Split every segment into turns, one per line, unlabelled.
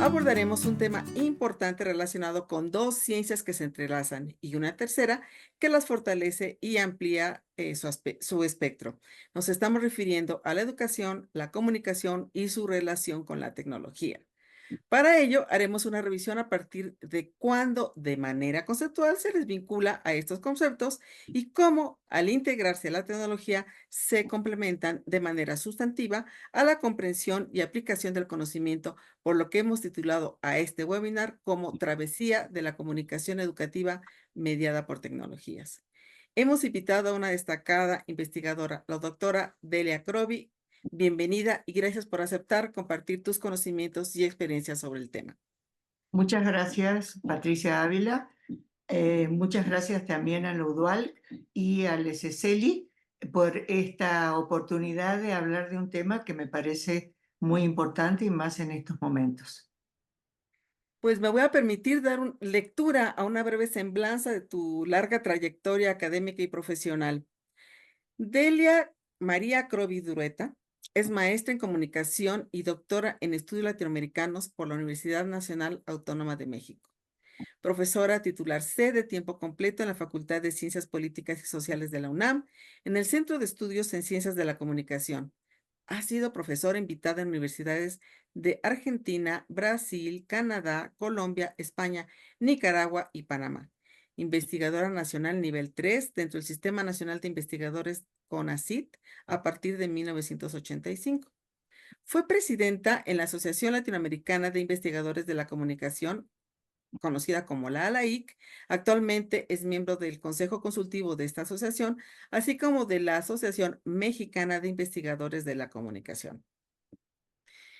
Abordaremos un tema importante relacionado con dos ciencias que se entrelazan y una tercera que las fortalece y amplía su espectro. Nos estamos refiriendo a la educación, la comunicación y su relación con la tecnología. Para ello, haremos una revisión a partir de cuándo, de manera conceptual, se les vincula a estos conceptos y cómo, al integrarse a la tecnología, se complementan de manera sustantiva a la comprensión y aplicación del conocimiento, por lo que hemos titulado a este webinar como Travesía de la comunicación educativa mediada por tecnologías. Hemos invitado a una destacada investigadora, la doctora Delia Crovi. Bienvenida y gracias por aceptar compartir tus conocimientos y experiencias sobre el tema.
Muchas gracias, Patricia Ávila. Muchas gracias también a la UDUAL y al SSELI por esta oportunidad de hablar de un tema que me parece muy importante y más en estos momentos.
Pues me voy a permitir dar lectura a una breve semblanza de tu larga trayectoria académica y profesional. Delia María Crovi Durueta es maestra en comunicación y doctora en estudios latinoamericanos por la Universidad Nacional Autónoma de México. Profesora titular C de tiempo completo en la Facultad de Ciencias Políticas y Sociales de la UNAM, en el Centro de Estudios en Ciencias de la Comunicación. Ha sido profesora invitada en universidades de Argentina, Brasil, Canadá, Colombia, España, Nicaragua y Panamá. Investigadora nacional nivel 3 dentro del Sistema Nacional de Investigadores CONACYT a partir de 1985. Fue presidenta en la Asociación Latinoamericana de Investigadores de la Comunicación, conocida como la ALAIC. Actualmente es miembro del Consejo Consultivo de esta asociación, así como de la Asociación Mexicana de Investigadores de la Comunicación.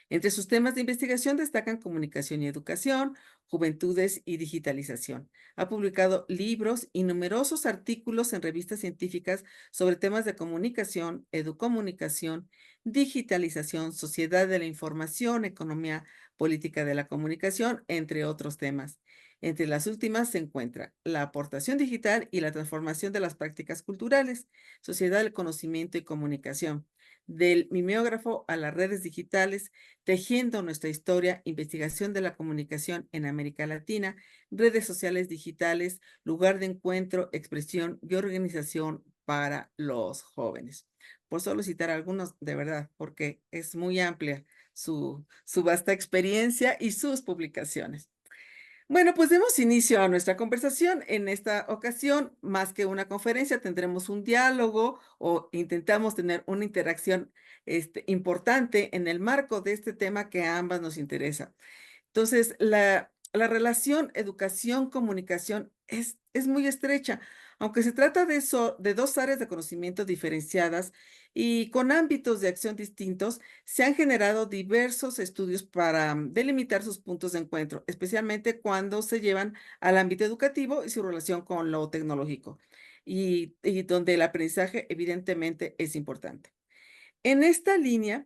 Entre sus temas de investigación destacan comunicación y educación, juventudes y digitalización. Ha publicado libros y numerosos artículos en revistas científicas sobre temas de comunicación, educomunicación, digitalización, sociedad de la información, economía política de la comunicación, entre otros temas. Entre las últimas se encuentra la aportación digital y la transformación de las prácticas culturales, sociedad del conocimiento y comunicación, del mimeógrafo a las redes digitales, tejiendo nuestra historia, investigación de la comunicación en América Latina, redes sociales digitales, lugar de encuentro, expresión y organización para los jóvenes. Por solo citar algunos, de verdad, porque es muy amplia su vasta experiencia y sus publicaciones. Bueno, pues demos inicio a nuestra conversación. En esta ocasión, más que una conferencia, tendremos un diálogo o intentamos tener una interacción importante en el marco de este tema que a ambas nos interesa. Entonces, la relación educación-comunicación es muy estrecha, aunque se trata de dos áreas de conocimiento diferenciadas y con ámbitos de acción distintos, se han generado diversos estudios para delimitar sus puntos de encuentro, especialmente cuando se llevan al ámbito educativo y su relación con lo tecnológico, y donde el aprendizaje evidentemente es importante. En esta línea,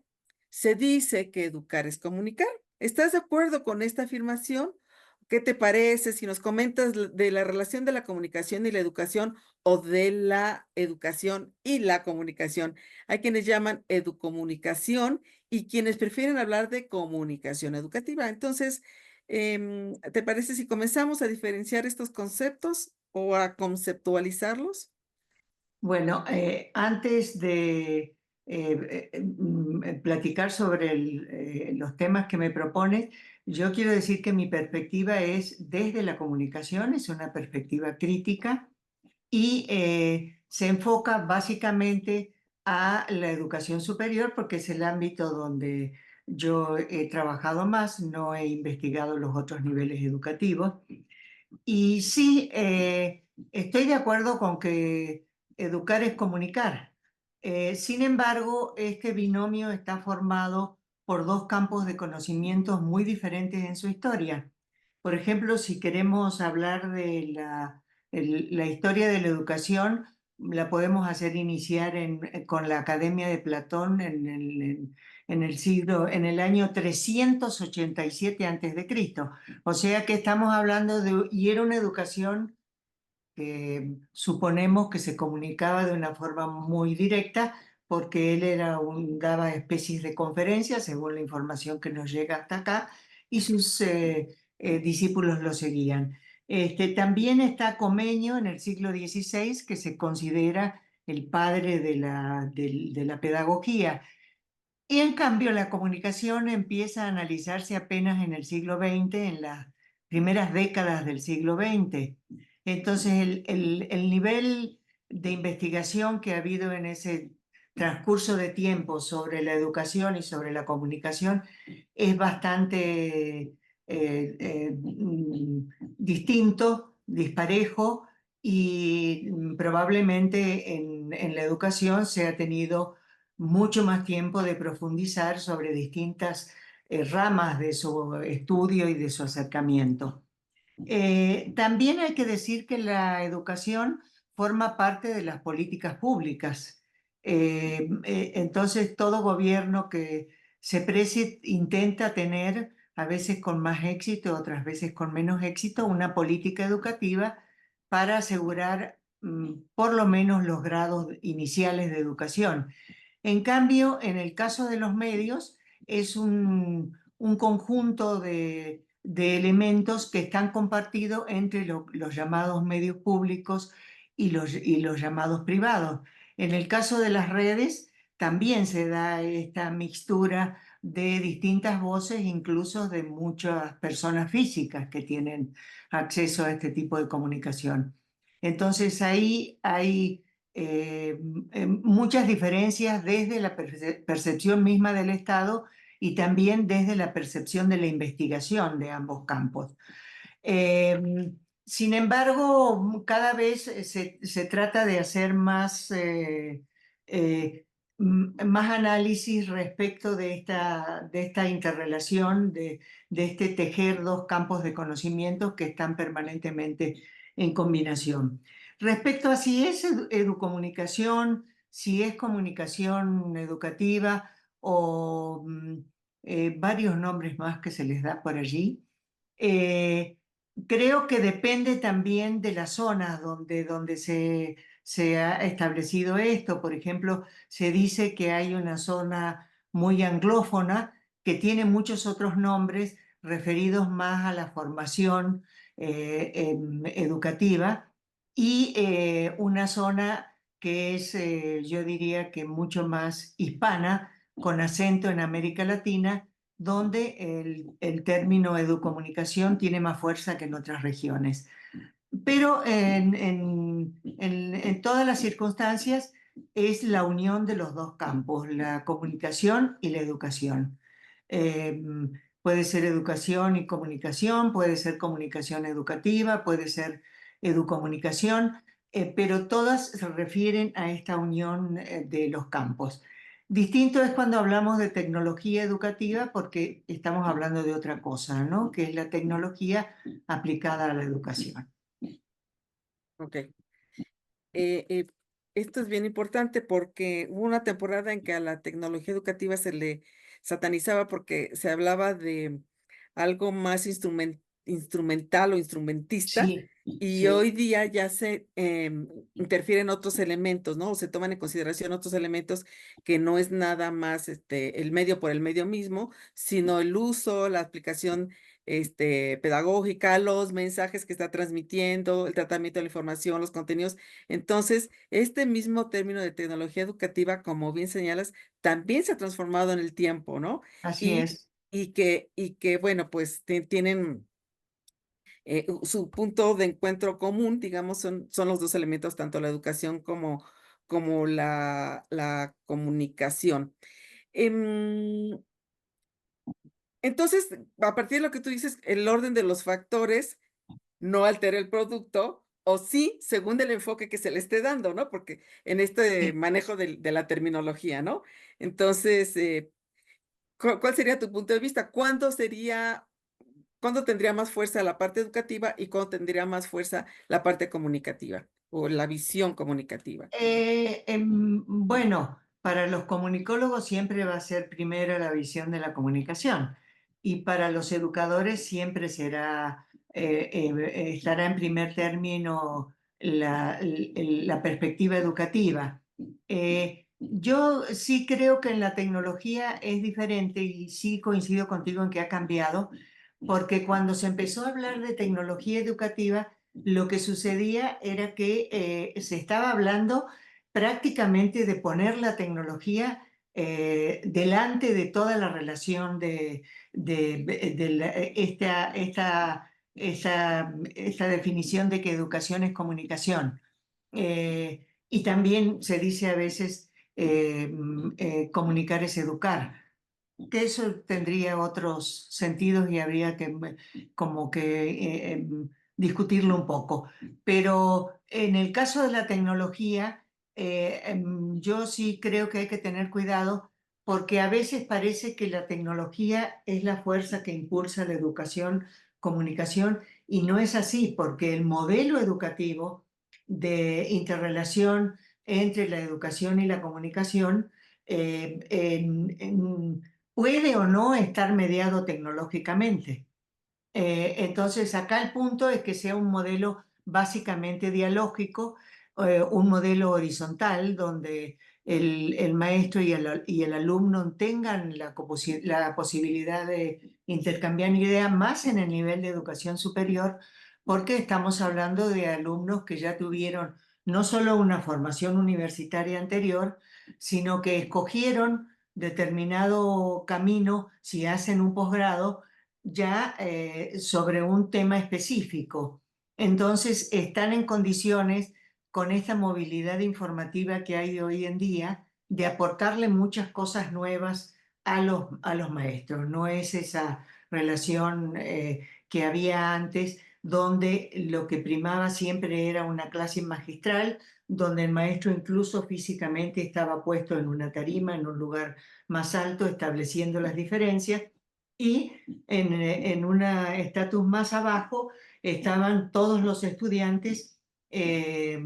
se dice que educar es comunicar. ¿Estás de acuerdo con esta afirmación? ¿Qué te parece si nos comentas de la relación de la comunicación y la educación o de la educación y la comunicación? Hay quienes llaman educomunicación y quienes prefieren hablar de comunicación educativa. Entonces, ¿te parece si comenzamos a diferenciar estos conceptos o a conceptualizarlos?
Bueno, antes de platicar sobre los temas que me propones, yo quiero decir que mi perspectiva es desde la comunicación, es una perspectiva crítica y se enfoca básicamente a la educación superior porque es el ámbito donde yo he trabajado más, no he investigado los otros niveles educativos. Y sí, estoy de acuerdo con que educar es comunicar. Sin embargo, este binomio está formado por dos campos de conocimientos muy diferentes en su historia. Por ejemplo, si queremos hablar de la historia de la educación, la podemos hacer iniciar con la Academia de Platón en el año 387 a.C. O sea que estamos hablando y era una educación que suponemos que se comunicaba de una forma muy directa porque él daba especies de conferencias, según la información que nos llega hasta acá, y sus discípulos lo seguían. También está Comenio en el siglo XVI, que se considera el padre de la pedagogía. Y en cambio la comunicación empieza a analizarse apenas en el siglo XX, en las primeras décadas del siglo XX. Entonces el nivel de investigación que ha habido en ese transcurso de tiempo sobre la educación y sobre la comunicación es bastante distinto, disparejo, y probablemente en la educación se ha tenido mucho más tiempo de profundizar sobre distintas ramas de su estudio y de su acercamiento. También hay que decir que la educación forma parte de las políticas públicas. Entonces, todo gobierno que se precie intenta tener, a veces con más éxito, otras veces con menos éxito, una política educativa para asegurar por lo menos los grados iniciales de educación. En cambio, en el caso de los medios, es un conjunto de elementos que están compartidos entre los llamados medios públicos y los llamados privados. En el caso de las redes, también se da esta mixtura de distintas voces, incluso de muchas personas físicas que tienen acceso a este tipo de comunicación. Entonces ahí hay muchas diferencias desde la percepción misma del Estado y también desde la percepción de la investigación de ambos campos. Sin embargo, cada vez se trata de hacer más análisis respecto de esta interrelación, de este tejer dos campos de conocimientos que están permanentemente en combinación. Respecto a si es educomunicación, si es comunicación educativa o varios nombres más que se les da por allí, eh, creo que depende también de las zonas donde se ha establecido esto. Por ejemplo, se dice que hay una zona muy anglófona que tiene muchos otros nombres referidos más a la formación educativa, y una zona que es, yo diría que mucho más hispana, con acento en América Latina, donde el término educomunicación tiene más fuerza que en otras regiones. Pero en todas las circunstancias es la unión de los dos campos, la comunicación y la educación. Eh, Puede ser educación y comunicación, puede ser comunicación educativa, puede ser educomunicación, pero todas se refieren a esta unión de los campos. Distinto es cuando hablamos de tecnología educativa, porque estamos hablando de otra cosa, ¿no? Que es la tecnología aplicada a la educación.
Ok. Eh, eh, Esto es bien importante porque hubo una temporada en que a la tecnología educativa se le satanizaba porque se hablaba de algo más instrumental o instrumentista,
Sí,
y
sí,
hoy día ya se interfieren otros elementos, ¿no? O se toman en consideración otros elementos que no es nada más el medio por el medio mismo, sino el uso, la aplicación pedagógica, los mensajes que está transmitiendo, el tratamiento de la información, los contenidos. Entonces, este mismo término de tecnología educativa, como bien señalas, también se ha transformado en el tiempo, ¿no?
así
Y,
es.
y que bueno, pues tienen su punto de encuentro común, digamos, son los dos elementos, tanto la educación como la comunicación. Em, entonces, a partir de lo que tú dices, el orden de los factores no altera el producto, o sí, según el enfoque que se le esté dando, ¿no? Porque en este
Sí.
manejo de la terminología, ¿no? Entonces, ¿cuál sería tu punto de vista? ¿Cuándo tendría más fuerza la parte educativa y cuándo tendría más fuerza la parte comunicativa o la visión comunicativa?
Bueno, para los comunicólogos siempre va a ser primero la visión de la comunicación, y para los educadores siempre estará en primer término la perspectiva educativa. Yo sí creo que en la tecnología es diferente, y sí coincido contigo en que ha cambiado, porque cuando se empezó a hablar de tecnología educativa, lo que sucedía era que se estaba hablando prácticamente de poner la tecnología delante de toda la relación esta definición de que educación es comunicación. Y también se dice a veces comunicar es educar, que eso tendría otros sentidos y habría que como que discutirlo un poco. Pero en el caso de la tecnología, yo sí creo que hay que tener cuidado porque a veces parece que la tecnología es la fuerza que impulsa la educación, comunicación, y no es así, porque el modelo educativo de interrelación entre la educación y la comunicación puede o no estar mediado tecnológicamente. Entonces, acá el punto es que sea un modelo básicamente dialógico, un modelo horizontal donde el maestro y el alumno tengan la posibilidad de intercambiar ideas más en el nivel de educación superior, porque estamos hablando de alumnos que ya tuvieron no solo una formación universitaria anterior, sino que escogieron determinado camino si hacen un posgrado ya sobre un tema específico. Entonces, están en condiciones, con esta movilidad informativa que hay hoy en día, de aportarle muchas cosas nuevas a los maestros. No es esa relación que había antes, donde lo que primaba siempre era una clase magistral, donde el maestro incluso físicamente estaba puesto en una tarima, en un lugar más alto, estableciendo las diferencias, y en un estatus más abajo estaban todos los estudiantes eh,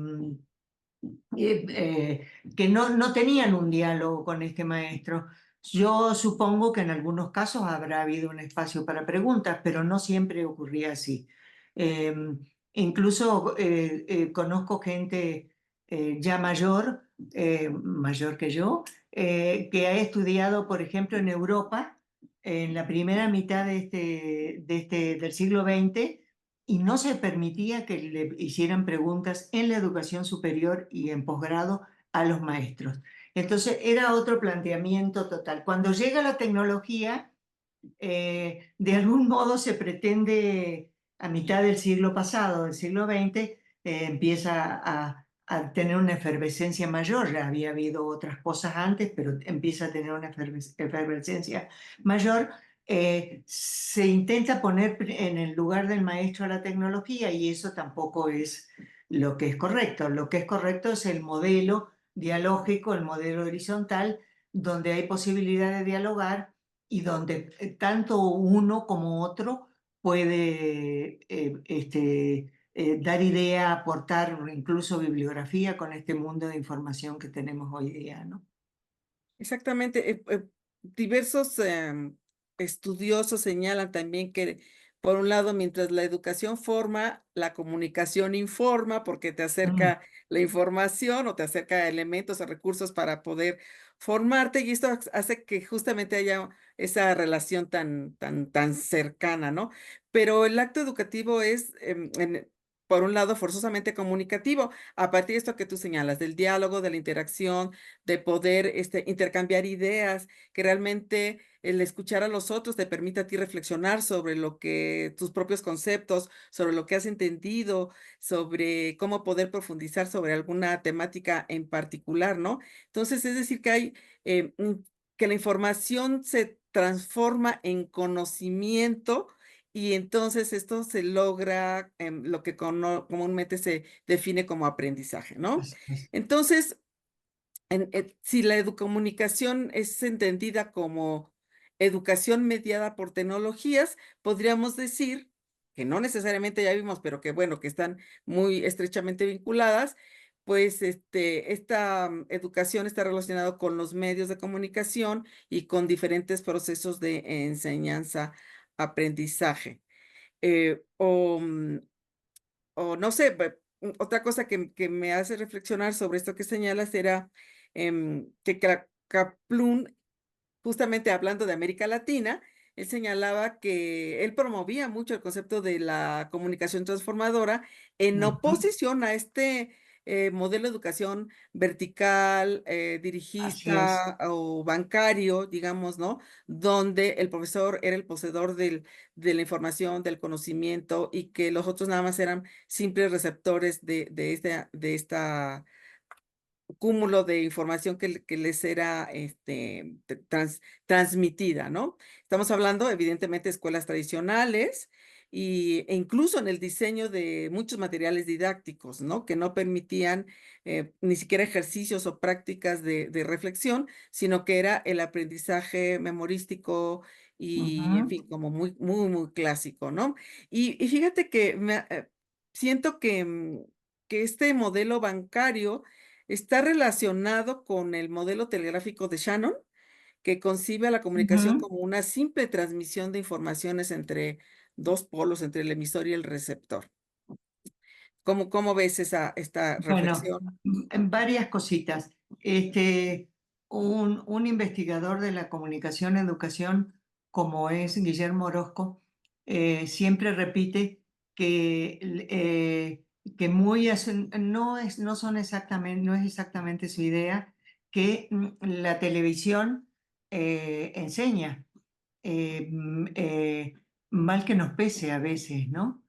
que no tenían un diálogo con este maestro. Yo supongo que en algunos casos habrá habido un espacio para preguntas, pero no siempre ocurría así. Eh, Incluso conozco gente ya mayor, mayor que yo, que ha estudiado, por ejemplo, en Europa en la primera mitad del siglo XX, y no se permitía que le hicieran preguntas en la educación superior y en posgrado a los maestros. Entonces era otro planteamiento total. Cuando llega la tecnología, de algún modo se pretende, a mitad del siglo pasado, del siglo XX, empieza a tener una efervescencia mayor. Ya había habido otras cosas antes, pero empieza a tener una efervescencia mayor. Se intenta poner en el lugar del maestro a la tecnología, y eso tampoco es lo que es correcto. Lo que es correcto es el modelo dialógico, el modelo horizontal, donde hay posibilidad de dialogar y donde tanto uno como otro puede dar idea, aportar incluso bibliografía con este mundo de información que tenemos hoy día, ¿no?
Exactamente. Diversos estudiosos señalan también que, por un lado, mientras la educación forma, la comunicación informa, porque te
Mm,
acerca la información o te acerca elementos o recursos para poder formarte, y esto hace que justamente haya esa relación tan cercana, ¿no? Pero el acto educativo es, por un lado, forzosamente comunicativo, a partir de esto que tú señalas, del diálogo, de la interacción, de poder, intercambiar ideas, que realmente el escuchar a los otros te permite a ti reflexionar sobre lo que tus propios conceptos, sobre lo que has entendido, sobre cómo poder profundizar sobre alguna temática en particular, ¿no? Entonces, es decir, que hay, que la información se transforma en conocimiento y entonces esto se logra, lo que comúnmente se define como aprendizaje, ¿no?
así es.
Entonces, si la educomunicación es entendida como educación mediada por tecnologías, podríamos decir, que no necesariamente ya vimos, pero que bueno, que están muy estrechamente vinculadas, pues, esta educación está relacionado con los medios de comunicación y con diferentes procesos de enseñanza-aprendizaje. O no sé, otra cosa que me hace reflexionar sobre esto que señalas era, que Kaplun, justamente hablando de América Latina, él señalaba que él promovía mucho el concepto de la comunicación transformadora en
Ujú,
oposición a este modelo de educación vertical,
así es.
dirigista o bancario, digamos, ¿no? Donde el profesor era el poseedor de la información, del conocimiento y que los otros nada más eran simples receptores de esta cúmulo de información que les era, transmitida, ¿no? Estamos hablando, evidentemente, de escuelas tradicionales e incluso en el diseño de muchos materiales didácticos, ¿no? Que no permitían, ni siquiera ejercicios o prácticas de reflexión, sino que era el aprendizaje memorístico y, en
Ujú,
fin, como muy muy muy clásico, ¿no? Y fíjate que siento que este modelo bancario está relacionado con el modelo telegráfico de Shannon, que concibe a la comunicación
ujú.
como una simple transmisión de informaciones entre 2 polos, entre el emisor y el receptor. ¿Cómo ves esta
Bueno,
reflexión?
en varias cositas. Este, un investigador de la comunicación y educación, como es Guillermo Orozco, siempre repite que no son exactamente, no es exactamente su idea, que la televisión enseña, eh, mm, eh, mal que nos pese a veces, ¿no?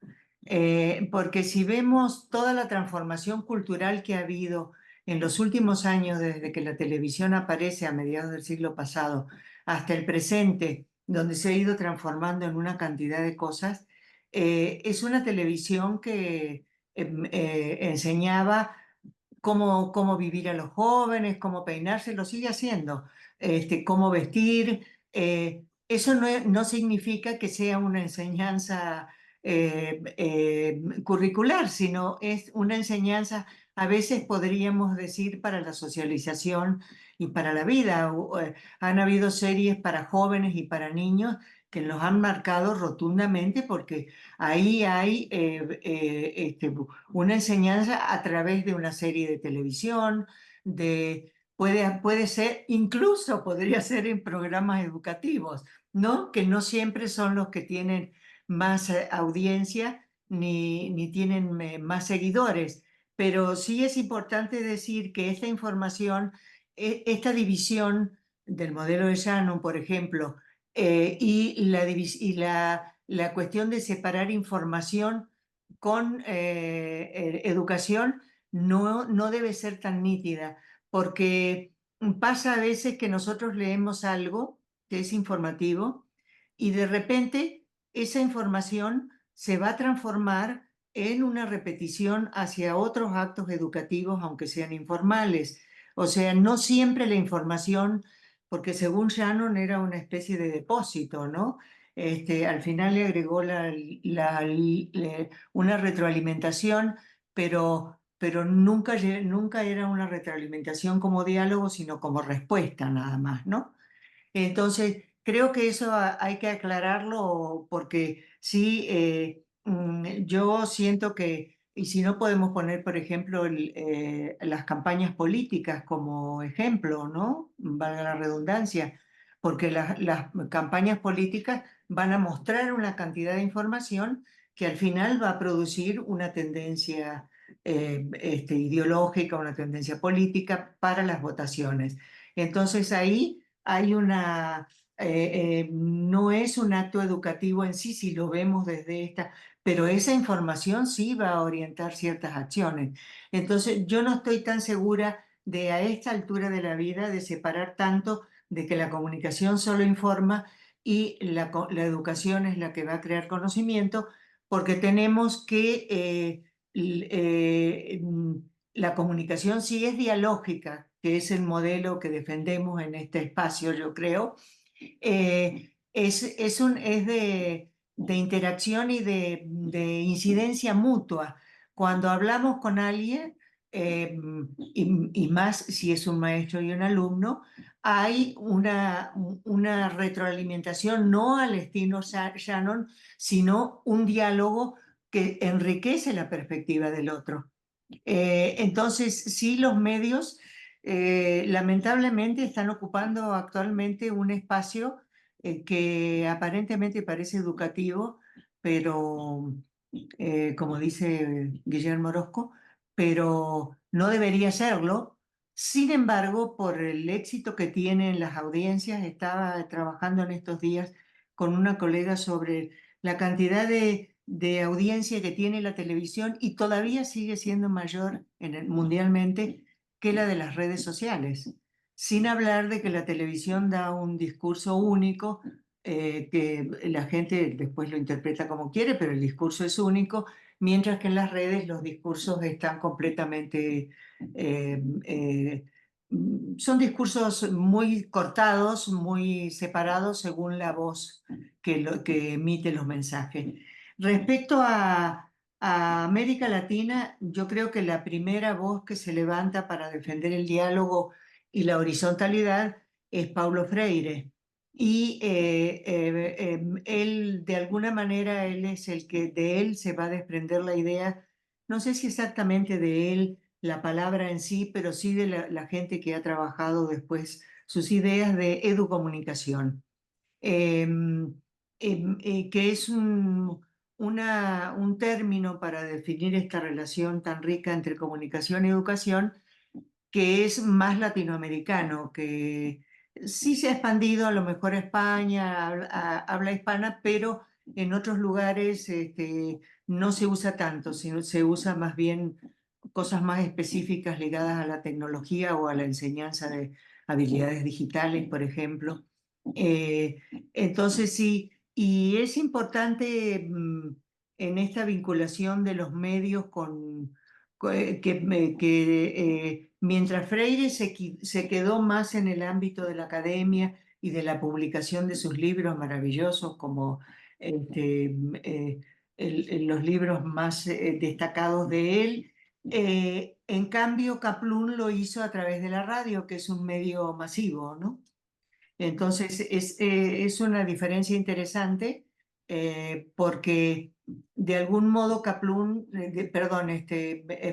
Porque si vemos toda la transformación cultural que ha habido en los últimos años, desde que la televisión aparece a mediados del siglo pasado hasta el presente, donde se ha ido transformando en una cantidad de cosas, es una televisión que enseñaba cómo vivir a los jóvenes, cómo peinarse, lo sigue haciendo, cómo vestir. Eso no significa que sea una enseñanza curricular, sino es una enseñanza, a veces podríamos decir, para la socialización y para la vida. Han habido series para jóvenes y para niños que los han marcado rotundamente porque ahí hay una enseñanza a través de una serie de televisión, puede ser, incluso podría ser en programas educativos, ¿no? Que no siempre son los que tienen más audiencia ni tienen más seguidores, pero sí es importante decir que esta información, esta división del modelo de Shannon, por ejemplo, y la cuestión de separar información con educación no debe ser tan nítida, porque pasa a veces que nosotros leemos algo que es informativo y de repente esa información se va a transformar en una repetición hacia otros actos educativos, aunque sean informales. O sea, no siempre la información, porque según Shannon era una especie de depósito, ¿no? Al final le agregó una retroalimentación, pero nunca era una retroalimentación como diálogo, sino como respuesta nada más, ¿no? Entonces, creo que eso hay que aclararlo porque sí, yo siento que, y si no podemos poner, por ejemplo, las campañas políticas como ejemplo, ¿no? Valga la redundancia, porque las campañas políticas van a mostrar una cantidad de información que al final va a producir una tendencia ideológica, una tendencia política para las votaciones. Entonces ahí hay no es un acto educativo en sí, si lo vemos desde esta, pero esa información sí va a orientar ciertas acciones. Entonces, yo no estoy tan segura de a esta altura de la vida de separar tanto de que la comunicación solo informa y la educación es la que va a crear conocimiento, porque tenemos que la comunicación sí es dialógica, que es el modelo que defendemos en este espacio, yo creo. Es de interacción y de incidencia mutua. Cuando hablamos con alguien, y más si es un maestro y un alumno, hay una retroalimentación no al estilo Shannon, sino un diálogo que enriquece la perspectiva del otro. Entonces, sí, los medios lamentablemente están ocupando actualmente un espacio que aparentemente parece educativo, pero como dice Guillermo Orozco, pero no debería serlo. Sin embargo, por el éxito que tienen las audiencias, estaba trabajando en estos días con una colega sobre la cantidad de audiencia que tiene la televisión y todavía sigue siendo mayor mundialmente que la de las redes sociales. Sin hablar de que la televisión da un discurso único, que la gente después lo interpreta como quiere, pero el discurso es único, mientras que en las redes los discursos están completamente, eh, eh, son discursos muy cortados, muy separados según la voz que emite los mensajes. Respecto a América Latina, yo creo que la primera voz que se levanta para defender el diálogo y la horizontalidad es Paulo Freire. Y él, de alguna manera, él es el que de él se va a desprender la idea, no sé si exactamente de él la palabra en sí, pero sí de la gente que ha trabajado después sus ideas de educomunicación, que es un término para definir esta relación tan rica entre comunicación y educación, que es más latinoamericano, que sí se ha expandido a lo mejor a España, habla hispana, pero en otros lugares no se usa tanto, sino se usa más bien cosas más específicas ligadas a la tecnología o a la enseñanza de habilidades digitales, por ejemplo. Eh, entonces sí, y es importante en esta vinculación de los medios que mientras Freire se quedó más en el ámbito de la academia y de la publicación de sus libros maravillosos, como este, eh, los libros más destacados de él, en cambio Kaplun lo hizo a través de la radio, que es un medio masivo, ¿no? Entonces, es una diferencia interesante, porque de algún modo perdón,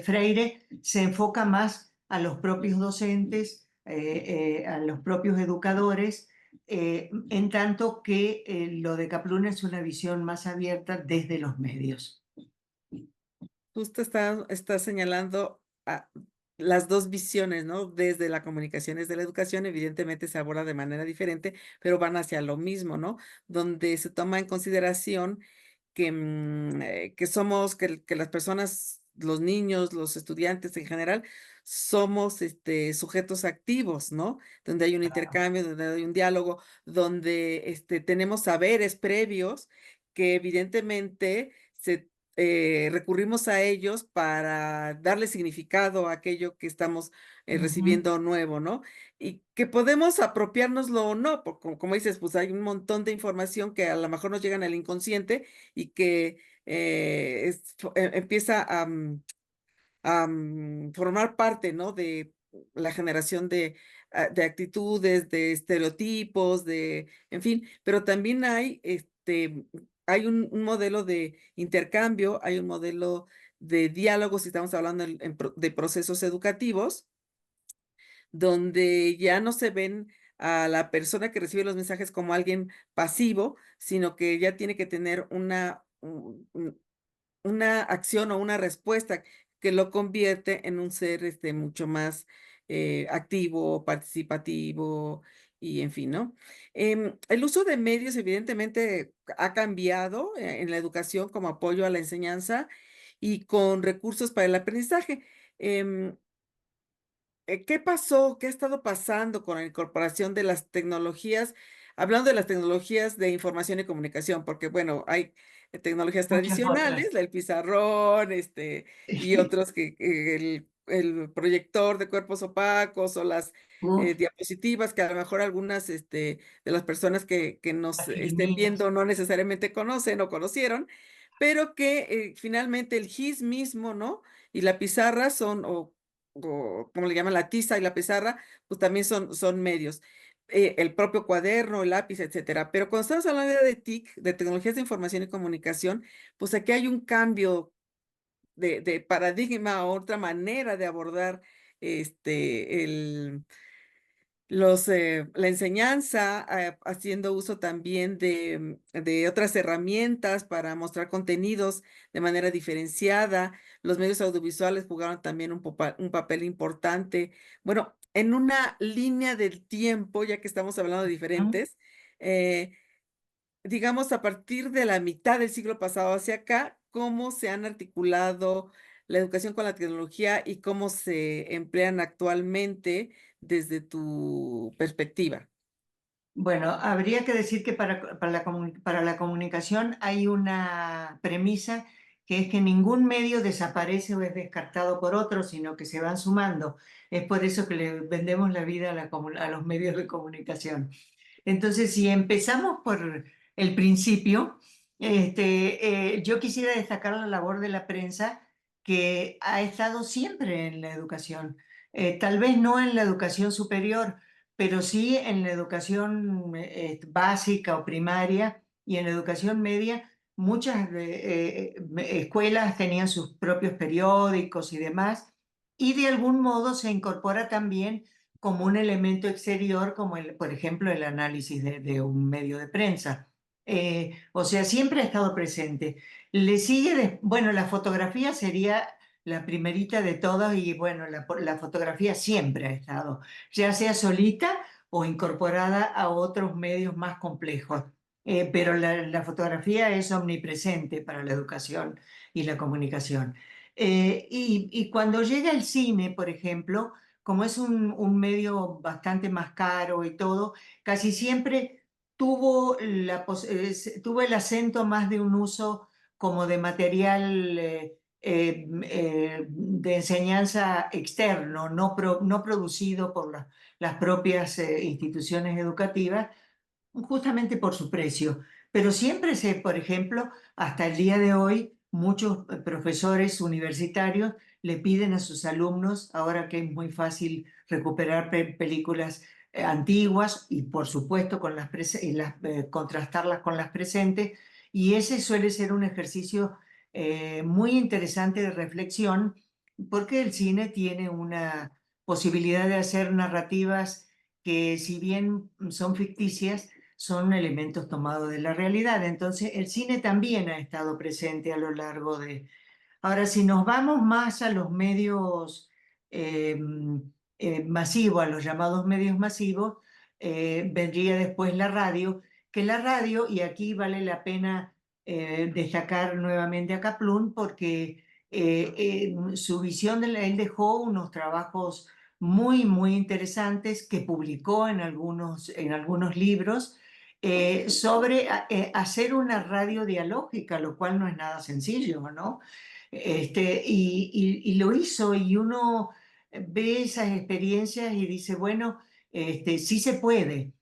Freire se enfoca más a los propios docentes, a los propios educadores, en tanto que lo de Kaplun es una visión más abierta desde los medios.
Justo está señalando las dos visiones, ¿no? Desde la comunicación, desde la educación, evidentemente se aborda de manera diferente, pero van hacia lo mismo, ¿no? Donde se toma en consideración que las personas, los niños, los estudiantes en general, somos sujetos activos, ¿no? Donde hay un intercambio, donde hay un diálogo, donde tenemos saberes previos que evidentemente recurrimos a ellos para darle significado a aquello que estamos
Ujú,
recibiendo nuevo, ¿no? Y que podemos apropiárnoslo o no, porque como dices, pues hay un montón de información que a lo mejor nos llegan al inconsciente y que empieza a formar parte, ¿no? De la generación de actitudes, de estereotipos, en fin, pero también hay un modelo de intercambio, hay un modelo de diálogo, si estamos hablando de procesos educativos, donde ya no se ven a la persona que recibe los mensajes como alguien pasivo, sino que ya tiene que tener una acción o una respuesta que lo convierte en un ser, mucho más, activo, participativo y en fin, ¿no? El uso de medios evidentemente ha cambiado, en la educación como apoyo a la enseñanza y con recursos para el aprendizaje. Em, ¿Qué pasó? ¿Qué ha estado pasando con la incorporación de las tecnologías? Hablando de las tecnologías de información y comunicación, porque bueno, hay tecnologías
muchas
tradicionales,
otras.
el pizarrón, y otros que el proyector de cuerpos opacos o las
Uf,
diapositivas que a lo mejor algunas de las personas que nos
las
estén
filminas.
viendo no necesariamente conocen o conocieron, pero que finalmente el GIS mismo, ¿no? Y la pizarra o como le llaman la tiza y la pizarra, pues también son medios. El propio cuaderno, el lápiz, etcétera. Pero cuando estamos hablando de TIC, de tecnologías de información y comunicación, pues aquí hay un cambio de paradigma, otra manera de abordar este, el, la enseñanza, haciendo uso también de otras herramientas para mostrar contenidos de manera diferenciada. Los medios audiovisuales jugaron también un papel importante. Bueno, en una línea del tiempo, ya que estamos hablando de
¿Mm?
diferentes, eh, digamos, a partir de la mitad del siglo pasado hacia acá, ¿cómo se han articulado la educación con la tecnología y cómo se emplean actualmente desde tu perspectiva?
Bueno, habría que decir que para la comunicación hay una premisa que es que ningún medio desaparece o es descartado por otro, sino que se van sumando. Es por eso que le vendemos la vida a, a los medios de comunicación. Entonces, si empezamos por el principio, yo quisiera destacar la labor de la prensa que ha estado siempre en la educación. Tal vez no en la educación superior, pero sí en la educación básica o primaria y en la educación media. Muchas escuelas tenían sus propios periódicos y demás, y de algún modo se incorpora también como un elemento exterior, como por ejemplo el análisis de un medio de prensa. O sea, siempre ha estado presente. Le sigue, bueno, la fotografía sería la primerita de todas y bueno, la fotografía siempre ha estado, ya sea solita o incorporada a otros medios más complejos. Pero la fotografía es omnipresente para la educación y la comunicación. Y cuando llega el cine, por ejemplo, como es un medio bastante más caro y todo, casi siempre tuvo el acento más de un uso como de material de enseñanza externo, no producido por las propias instituciones educativas, justamente por su precio. Pero siempre por ejemplo, hasta el día de hoy, muchos profesores universitarios le piden a sus alumnos, ahora que es muy fácil recuperar películas antiguas y por supuesto contrastarlas con las presentes, y ese suele ser un ejercicio muy interesante de reflexión, porque el cine tiene una posibilidad de hacer narrativas que, si bien son ficticias, son elementos tomados de la realidad. Entonces, el cine también ha estado presente a lo largo de... Ahora, si nos vamos más a los medios eh, masivos, a los llamados medios masivos, vendría después la radio, que la radio, y aquí vale la pena destacar nuevamente a Kaplun, porque su visión, él dejó unos trabajos muy interesantes que publicó en algunos libros sobre hacer una radio dialógica, lo cual no es nada sencillo, ¿no? Y lo hizo, y uno ve esas experiencias y dice, bueno, sí se puede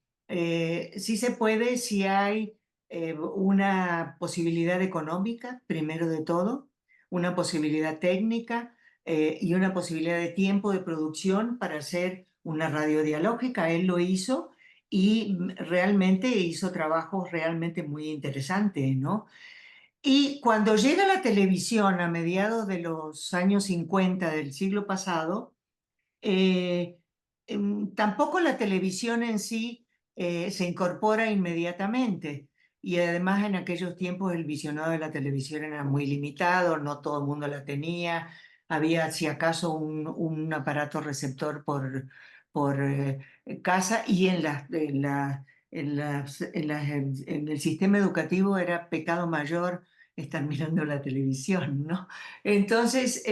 si hay una posibilidad económica, primero de todo, una posibilidad técnica y una posibilidad de tiempo de producción para hacer una radio dialógica. Él lo hizo y realmente hizo trabajos realmente muy interesantes, ¿no? Y cuando llega la televisión a mediados de los años 50 del siglo pasado, eh, tampoco la televisión en sí se incorpora inmediatamente. Y además en aquellos tiempos el visionado de la televisión era muy limitado, no todo el mundo la tenía, había si acaso un aparato receptor por casa, y en el sistema educativo era pecado mayor estar mirando la televisión, ¿no? Entonces,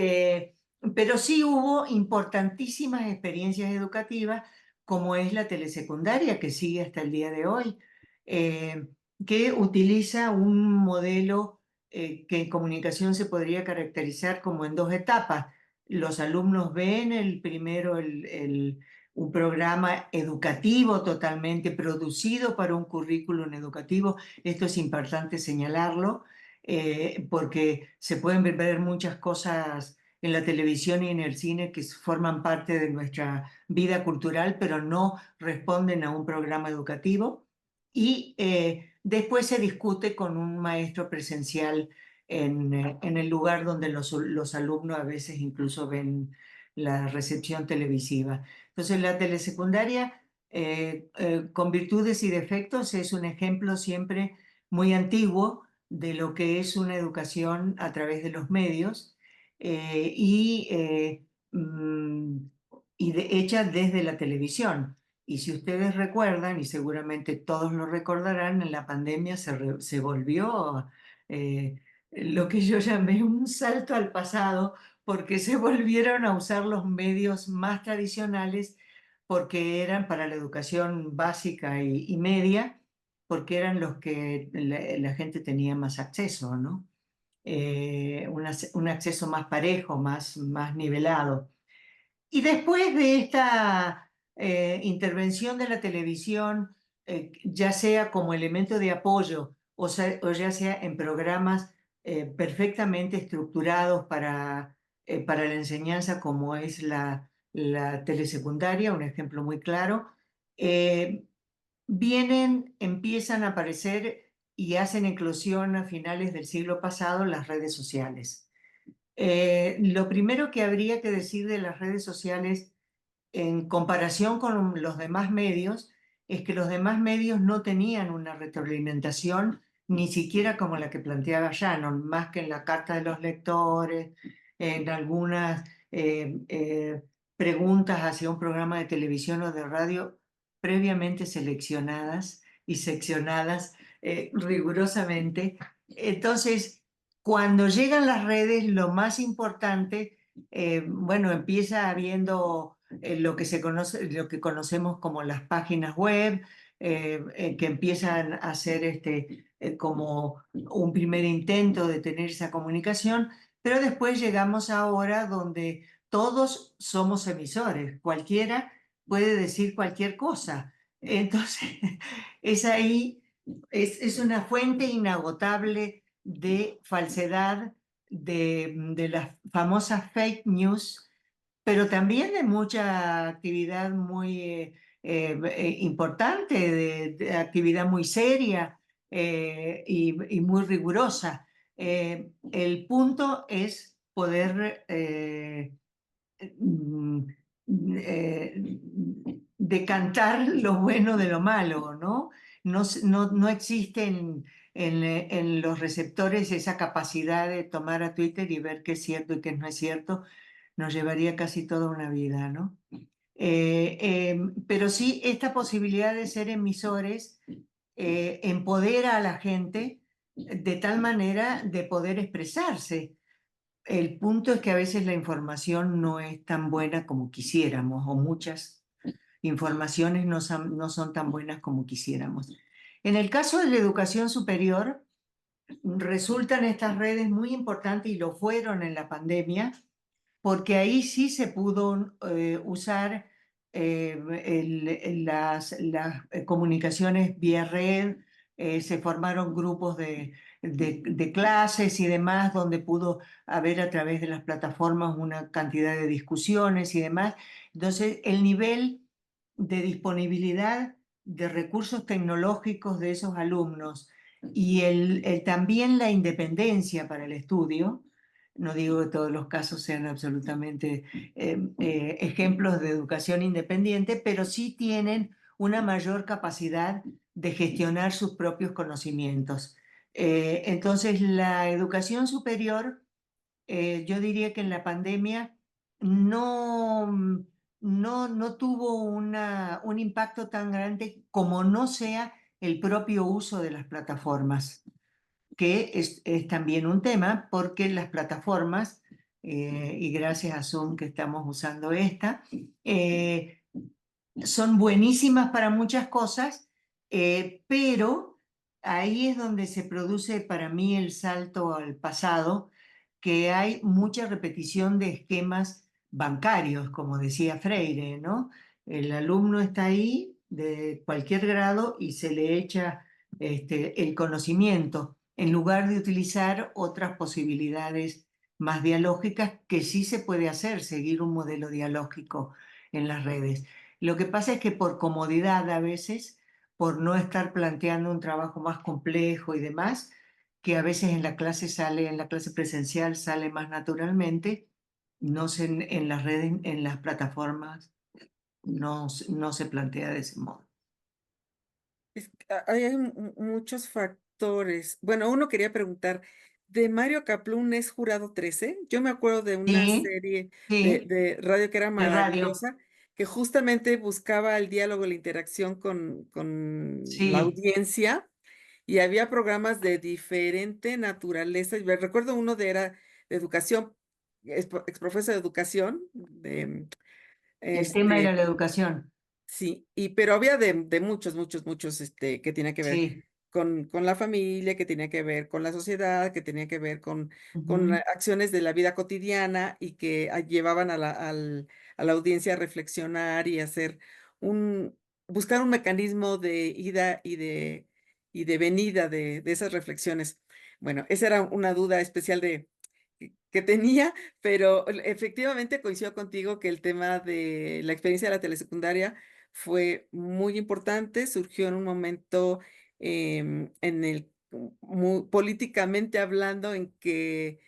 pero sí hubo importantísimas experiencias educativas, como es la telesecundaria, que sigue hasta el día de hoy, eh, que utiliza un modelo que en comunicación se podría caracterizar como en dos etapas. Los alumnos ven primero un programa educativo totalmente producido para un currículum educativo. Esto es importante señalarlo, porque se pueden ver muchas cosas en la televisión y en el cine que forman parte de nuestra vida cultural, pero no responden a un programa educativo. Y después se discute con un maestro presencial en el lugar donde los alumnos a veces incluso ven la recepción televisiva. Entonces, la telesecundaria con virtudes y defectos, es un ejemplo siempre muy antiguo de lo que es una educación a través de los medios eh, y, eh, mm, hecha desde la televisión. Y si ustedes recuerdan, y seguramente todos lo recordarán, en la pandemia se volvió lo que yo llamé un salto al pasado, porque se volvieron a usar los medios más tradicionales, porque eran para la educación básica y media, porque eran los que la gente tenía más acceso, ¿no? Un acceso más parejo, más nivelado. Y después de esta intervención de la televisión, ya sea como elemento de apoyo o ya sea en programas perfectamente estructurados para la enseñanza, como es la telesecundaria, un ejemplo muy claro, eh, empiezan a aparecer y hacen eclosión a finales del siglo pasado las redes sociales. Lo primero que habría que decir de las redes sociales en comparación con los demás medios es que los demás medios no tenían una retroalimentación ni siquiera como la que planteaba Shannon, más que en la carta de los lectores, en algunas preguntas hacia un programa de televisión o de radio previamente seleccionadas y seccionadas rigurosamente. Entonces, cuando llegan las redes, lo más importante, bueno, empieza habiendo lo que conocemos como las páginas web, que empiezan a hacer como un primer intento de tener esa comunicación, pero después llegamos ahora donde todos somos emisores, cualquiera puede decir cualquier cosa. Entonces, es ahí, es una fuente inagotable de falsedad, de las famosas fake news, pero también de mucha actividad muy importante, de actividad muy seria y muy rigurosa. El punto es poder mm, eh, decantar lo bueno de lo malo, ¿no? No existe en los receptores esa capacidad de tomar a Twitter y ver qué es cierto y qué no es cierto. Nos llevaría casi toda una vida, ¿no? Pero sí, esta posibilidad de ser emisores empodera a la gente de tal manera de poder expresarse. El punto es que a veces la información no es tan buena como quisiéramos, o muchas informaciones no son tan buenas como quisiéramos. En el caso de la educación superior, resultan estas redes muy importantes y lo fueron en la pandemia, porque ahí sí se pudo usar las comunicaciones vía red, se formaron grupos de clases y demás, donde pudo haber a través de las plataformas una cantidad de discusiones y demás. Entonces, el nivel de disponibilidad de recursos tecnológicos de esos alumnos y también la independencia para el estudio, no digo que todos los casos sean absolutamente ejemplos de educación independiente, pero sí tienen una mayor capacidad de gestionar sus propios conocimientos. Entonces, la educación superior, yo diría que en la pandemia no, no tuvo un impacto tan grande como no sea el propio uso de las plataformas, que es también un tema, porque las plataformas, y gracias a Zoom que estamos usando esta, son buenísimas para muchas cosas, pero ahí es donde se produce para mí el salto al pasado, que hay mucha repetición de esquemas bancarios, como decía Freire, ¿no? El alumno está ahí de cualquier grado y se le echa el conocimiento en lugar de utilizar otras posibilidades más dialógicas que sí se puede hacer, seguir un modelo dialógico en las redes. Lo que pasa es que por comodidad a veces, por no estar planteando un trabajo más complejo y demás, que a veces en la clase presencial sale más naturalmente, no sé, en las redes, en las plataformas no se plantea de ese modo.
Hay muchos factores. Bueno, uno quería preguntar, ¿de Mario Kaplun es Jurado 13? Yo me acuerdo de una
Sí,
serie
sí,
de radio que era
de radio,
maravillosa, que justamente buscaba el diálogo, la interacción con la
sí,
audiencia, y había programas de diferente naturaleza. Y me recuerdo uno era de educación, exprofesor de educación,
el tema
este,
era la educación,
sí, pero había de muchos, muchos, muchos, que tenía que ver
sí.
con la familia, que tenía que ver con la sociedad, que tenía que ver con
Ujú,
acciones de la vida cotidiana y que llevaban a la audiencia a reflexionar y hacer buscar un mecanismo de ida y de venida de esas reflexiones. Bueno, esa era una duda especial que tenía, pero efectivamente coincido contigo que el tema de la experiencia de la telesecundaria fue muy importante, surgió en un momento en el, políticamente hablando, en que,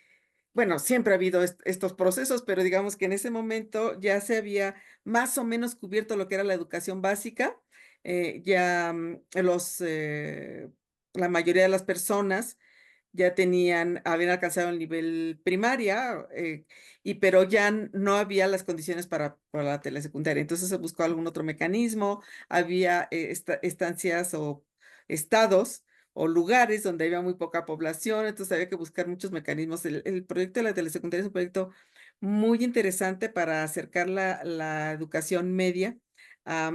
bueno, siempre ha habido estos procesos, pero digamos que en ese momento ya se había más o menos cubierto lo que era la educación básica, ya la mayoría de las personas ya habían alcanzado el nivel primaria, pero ya no había las condiciones para la telesecundaria. Entonces se buscó algún otro mecanismo, había estancias o estados o lugares donde había muy poca población, entonces había que buscar muchos mecanismos. El proyecto de la telesecundaria es un proyecto muy interesante para acercar la educación media a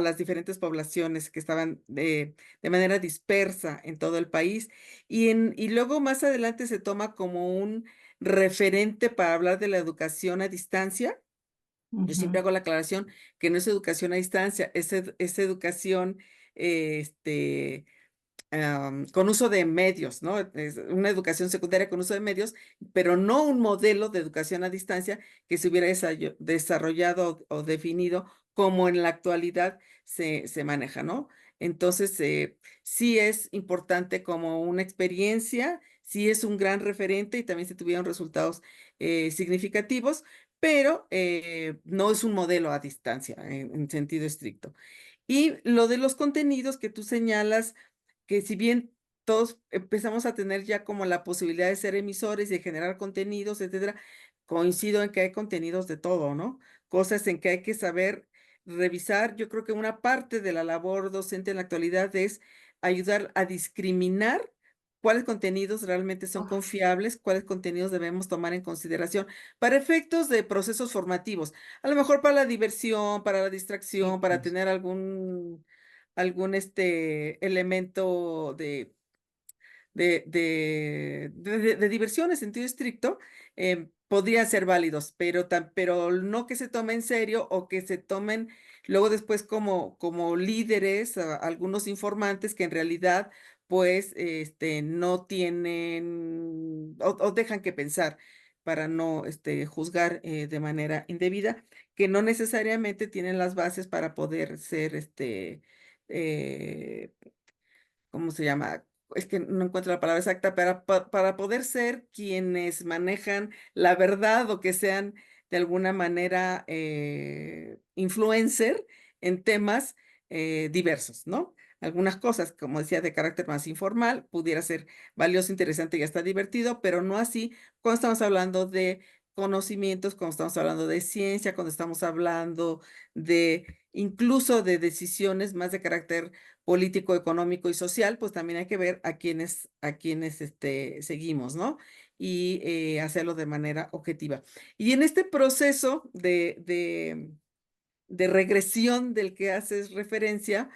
las diferentes poblaciones que estaban de manera dispersa en todo el país y luego más adelante se toma como un referente para hablar de la educación a distancia. Yo siempre
ujú.
hago la aclaración que no es educación a distancia, es educación, este, con uso de medios, ¿no? Es una educación secundaria con uso de medios, pero no un modelo de educación a distancia que se hubiera desarrollado o definido como en la actualidad se maneja, ¿no? Entonces, sí es importante como una experiencia, sí es un gran referente y también se tuvieron resultados significativos, pero no es un modelo a distancia en sentido estricto. Y lo de los contenidos que tú señalas, que si bien todos empezamos a tener ya como la posibilidad de ser emisores, de generar contenidos, etcétera, coincido en que hay contenidos de todo, ¿no? Cosas en que hay que saber revisar. Yo creo que una parte de la labor docente en la actualidad es ayudar a discriminar cuáles contenidos realmente son
Uf,
confiables, cuáles contenidos debemos tomar en consideración para efectos de procesos formativos. A lo mejor para la diversión, para la distracción,
sí,
para
pues,
tener algún elemento de diversión en sentido estricto, podrían ser válidos, pero no que se tomen en serio o que se tomen luego después como líderes, algunos informantes que en realidad pues no tienen o dejan que pensar para no juzgar de manera indebida, que no necesariamente tienen las bases para poder ser eh, ¿cómo se llama? Es que no encuentro la palabra exacta, para poder ser quienes manejan la verdad o que sean de alguna manera influencer en temas diversos, ¿no? Algunas cosas, como decía, de carácter más informal, pudiera ser valioso, interesante y hasta divertido, pero no así cuando estamos hablando de conocimientos, cuando estamos hablando de ciencia, cuando estamos hablando de incluso de decisiones más de carácter político, económico y social, pues también hay que ver a quienes seguimos, ¿no? Y hacerlo de manera objetiva. Y en este proceso de regresión del que haces referencia,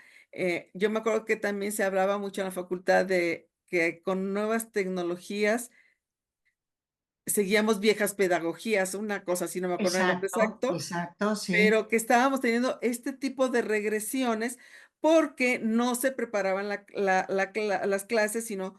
yo me acuerdo que también se hablaba mucho en la facultad de que con nuevas tecnologías seguíamos viejas pedagogías, una cosa así, no me acuerdo el nombre
exacto,
exacto,
exacto, sí.
pero que estábamos teniendo este tipo de regresiones porque no se preparaban las clases, sino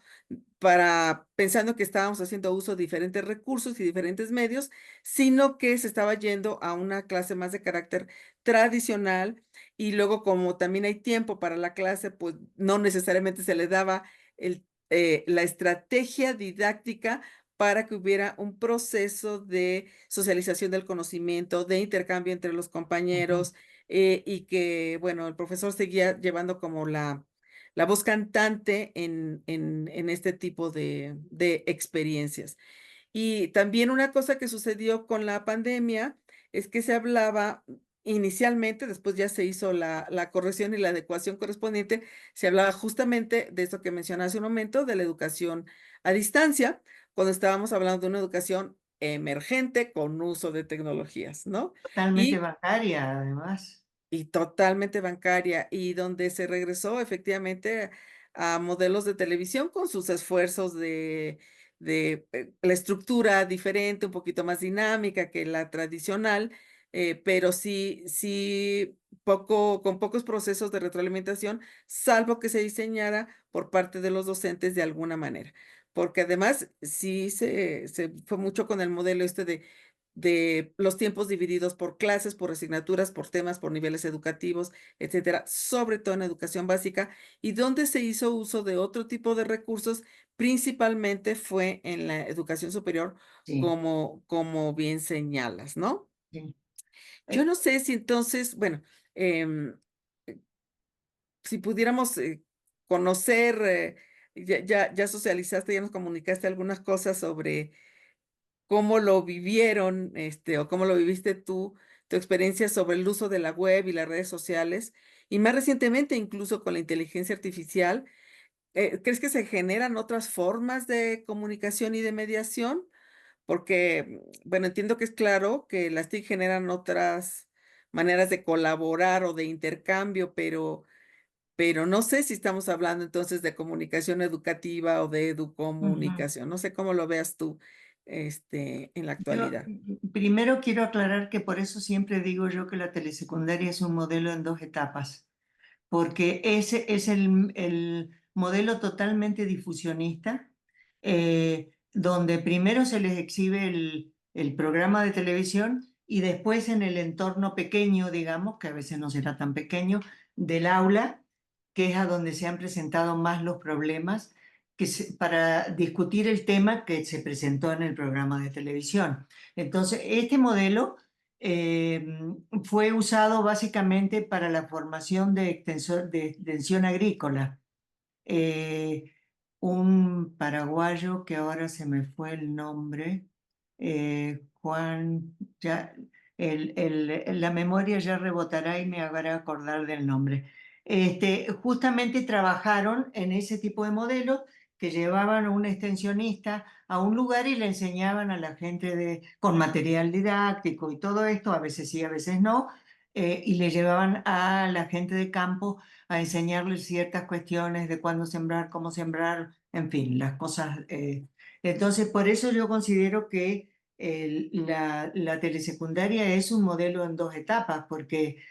pensando que estábamos haciendo uso de diferentes recursos y diferentes medios, sino que se estaba yendo a una clase más de carácter tradicional y luego como también hay tiempo para la clase, pues no necesariamente se le daba la estrategia didáctica para que hubiera un proceso de socialización del conocimiento, de intercambio entre los
Ujú.
compañeros, y que, bueno, el profesor seguía llevando como la voz cantante en este tipo de experiencias. Y también una cosa que sucedió con la pandemia es que se hablaba inicialmente, después ya se hizo la corrección y la adecuación correspondiente, se hablaba justamente de esto que mencioné hace un momento, de la educación a distancia, cuando estábamos hablando de una educación emergente con uso de tecnologías, ¿no?
Totalmente
Y
bancaria, además.
y totalmente bancaria, y donde se regresó efectivamente a modelos de televisión con sus esfuerzos de la estructura diferente, un poquito más dinámica que la tradicional, pero sí con pocos procesos de retroalimentación, salvo que se diseñara por parte de los docentes de alguna manera. Porque además sí se fue mucho con el modelo este de los tiempos divididos por clases, por asignaturas, por temas, por niveles educativos, etcétera, sobre todo en educación básica, y donde se hizo uso de otro tipo de recursos, principalmente fue en la educación superior,
Sí,
como bien señalas, ¿no?
sí.
Yo
Eh,
no sé si entonces, bueno, em, si pudiéramos, conocer, ya socializaste, ya nos comunicaste algunas cosas sobre cómo lo vivieron, o cómo lo viviste tú, tu experiencia sobre el uso de la web y las redes sociales, y más recientemente, incluso con la inteligencia artificial, ¿crees que se generan otras formas de comunicación y de mediación? Porque, bueno, entiendo que es claro que las TIC generan otras maneras de colaborar o de intercambio, pero no sé si estamos hablando entonces de comunicación educativa o de
ujú.
educomunicación. No sé cómo lo veas tú, en la
Yo
actualidad.
primero quiero aclarar que por eso siempre digo yo que la telesecundaria es un modelo en dos etapas, porque ese es el modelo totalmente difusionista, donde primero se les exhibe el programa de televisión y después en el entorno pequeño, digamos, que a veces no será tan pequeño, del aula, que es a donde se han presentado más los problemas para discutir el tema que se presentó en el programa de televisión. Entonces, este modelo eh, fue usado básicamente para la formación de extensión agrícola. Eh, un paraguayo que ahora se me fue el nombre, Juan, ya, la memoria ya rebotará y me hará acordar del nombre. Justamente trabajaron en ese tipo de modelos que llevaban a un extensionista a un lugar y le enseñaban a la gente con material didáctico y todo esto, a veces sí, a veces no, y le llevaban a la gente de campo a enseñarles ciertas cuestiones de cuándo sembrar, cómo sembrar, en fin, las cosas. Entonces, por eso yo considero que la telesecundaria es un modelo en dos etapas, porque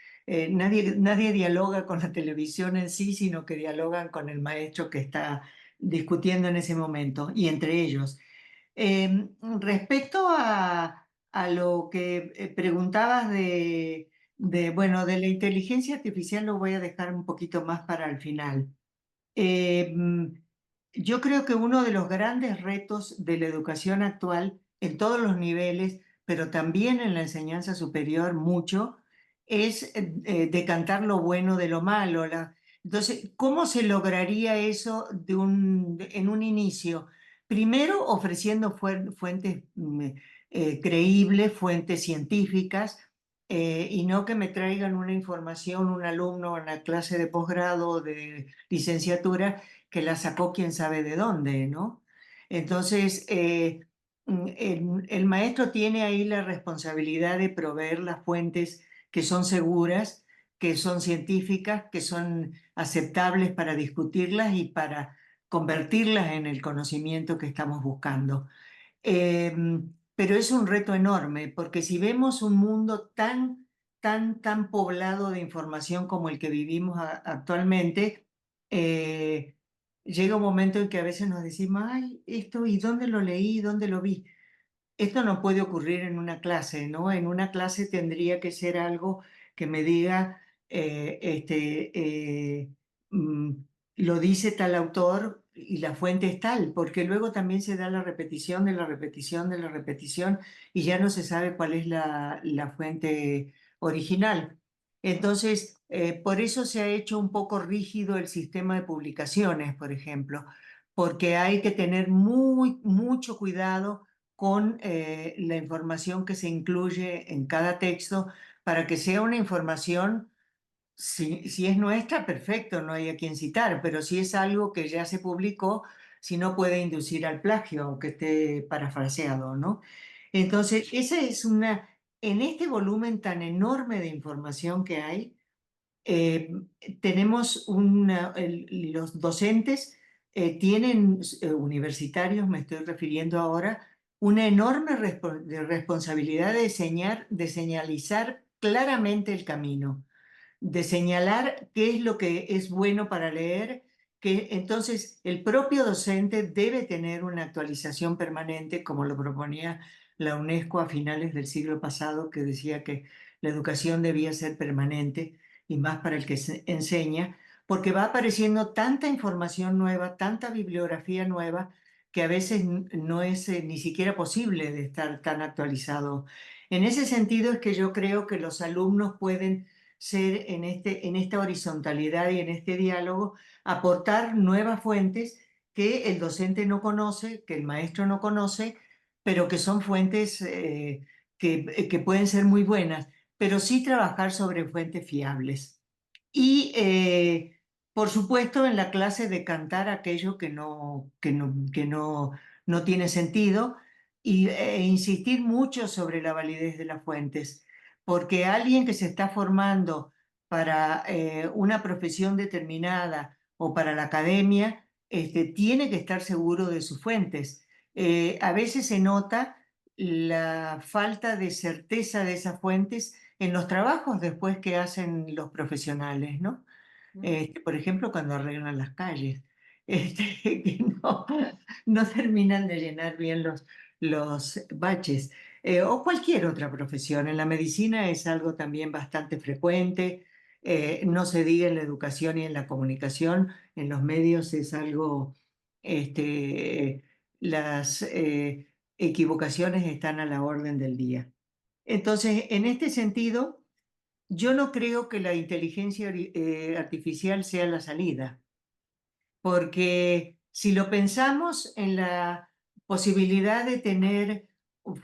nadie dialoga con la televisión en sí, sino que dialogan con el maestro que está discutiendo en ese momento y entre ellos. Respecto a lo que preguntabas bueno, de la inteligencia artificial lo voy a dejar un poquito más para el final. Eh, mm, yo creo que uno de los grandes retos de la educación actual en todos los niveles, pero también en la enseñanza superior mucho, es decantar lo bueno de lo malo. Entonces, ¿cómo se lograría eso en un inicio? Primero, ofreciendo fuentes creíbles, fuentes científicas, y no que me traigan una información un alumno en la clase de posgrado o de licenciatura que la sacó quién sabe de dónde, ¿no? Entonces, el maestro tiene ahí la responsabilidad de proveer las fuentes que son seguras, que son científicas, que son aceptables para discutirlas y para convertirlas en el conocimiento que estamos buscando. Eh, pero es un reto enorme, porque si vemos un mundo tan poblado de información como el que vivimos actualmente, eh, llega un momento en que a veces nos decimos, ay, esto, ¿y dónde lo leí? ¿Dónde lo vi? Esto no puede ocurrir en una clase, ¿no? En una clase tendría que ser algo que me diga, eh, este, eh, mm, lo dice tal autor, y la fuente es tal, porque luego también se da la repetición de la repetición de la repetición y ya no se sabe cuál es la fuente original. Entonces, por eso se ha hecho un poco rígido el sistema de publicaciones, por ejemplo, porque hay que tener mucho cuidado con la información que se incluye en cada texto para que sea una información, si es nuestra, perfecto, no hay a quien citar, pero si es algo que ya se publicó, si no puede inducir al plagio, aunque esté parafraseado, ¿no? Entonces, esa es en este volumen tan enorme de información que hay, eh, tenemos los docentes tienen, universitarios me estoy refiriendo ahora, una enorme responsabilidad de señalizar claramente el camino, de señalar qué es lo que es bueno para leer, que entonces el propio docente debe tener una actualización permanente, como lo proponía la UNESCO a finales del siglo pasado, que decía que la educación debía ser permanente y más para el que enseña, porque va apareciendo tanta información nueva, tanta bibliografía nueva, que a veces no es ni siquiera posible de estar tan actualizado. En ese sentido es que yo creo que los alumnos pueden ser en esta horizontalidad y en este diálogo, aportar nuevas fuentes que el docente no conoce, que el maestro no conoce, pero que son fuentes que pueden ser muy buenas, pero sí trabajar sobre fuentes fiables. Y, por supuesto, en la clase decantar aquello que no tiene sentido e insistir mucho sobre la validez de las fuentes, porque alguien que se está formando para una profesión determinada o para la academia, tiene que estar seguro de sus fuentes. A veces se nota la falta de certeza de esas fuentes en los trabajos después que hacen los profesionales, ¿no? Por ejemplo, cuando arreglan las calles, que no terminan de llenar bien los baches, o cualquier otra profesión. En la medicina es algo también bastante frecuente, no se diga en la educación y en la comunicación, en los medios es algo, las equivocaciones están a la orden del día. Entonces, en este sentido, yo no creo que la inteligencia artificial sea la salida, porque si lo pensamos en la posibilidad de tener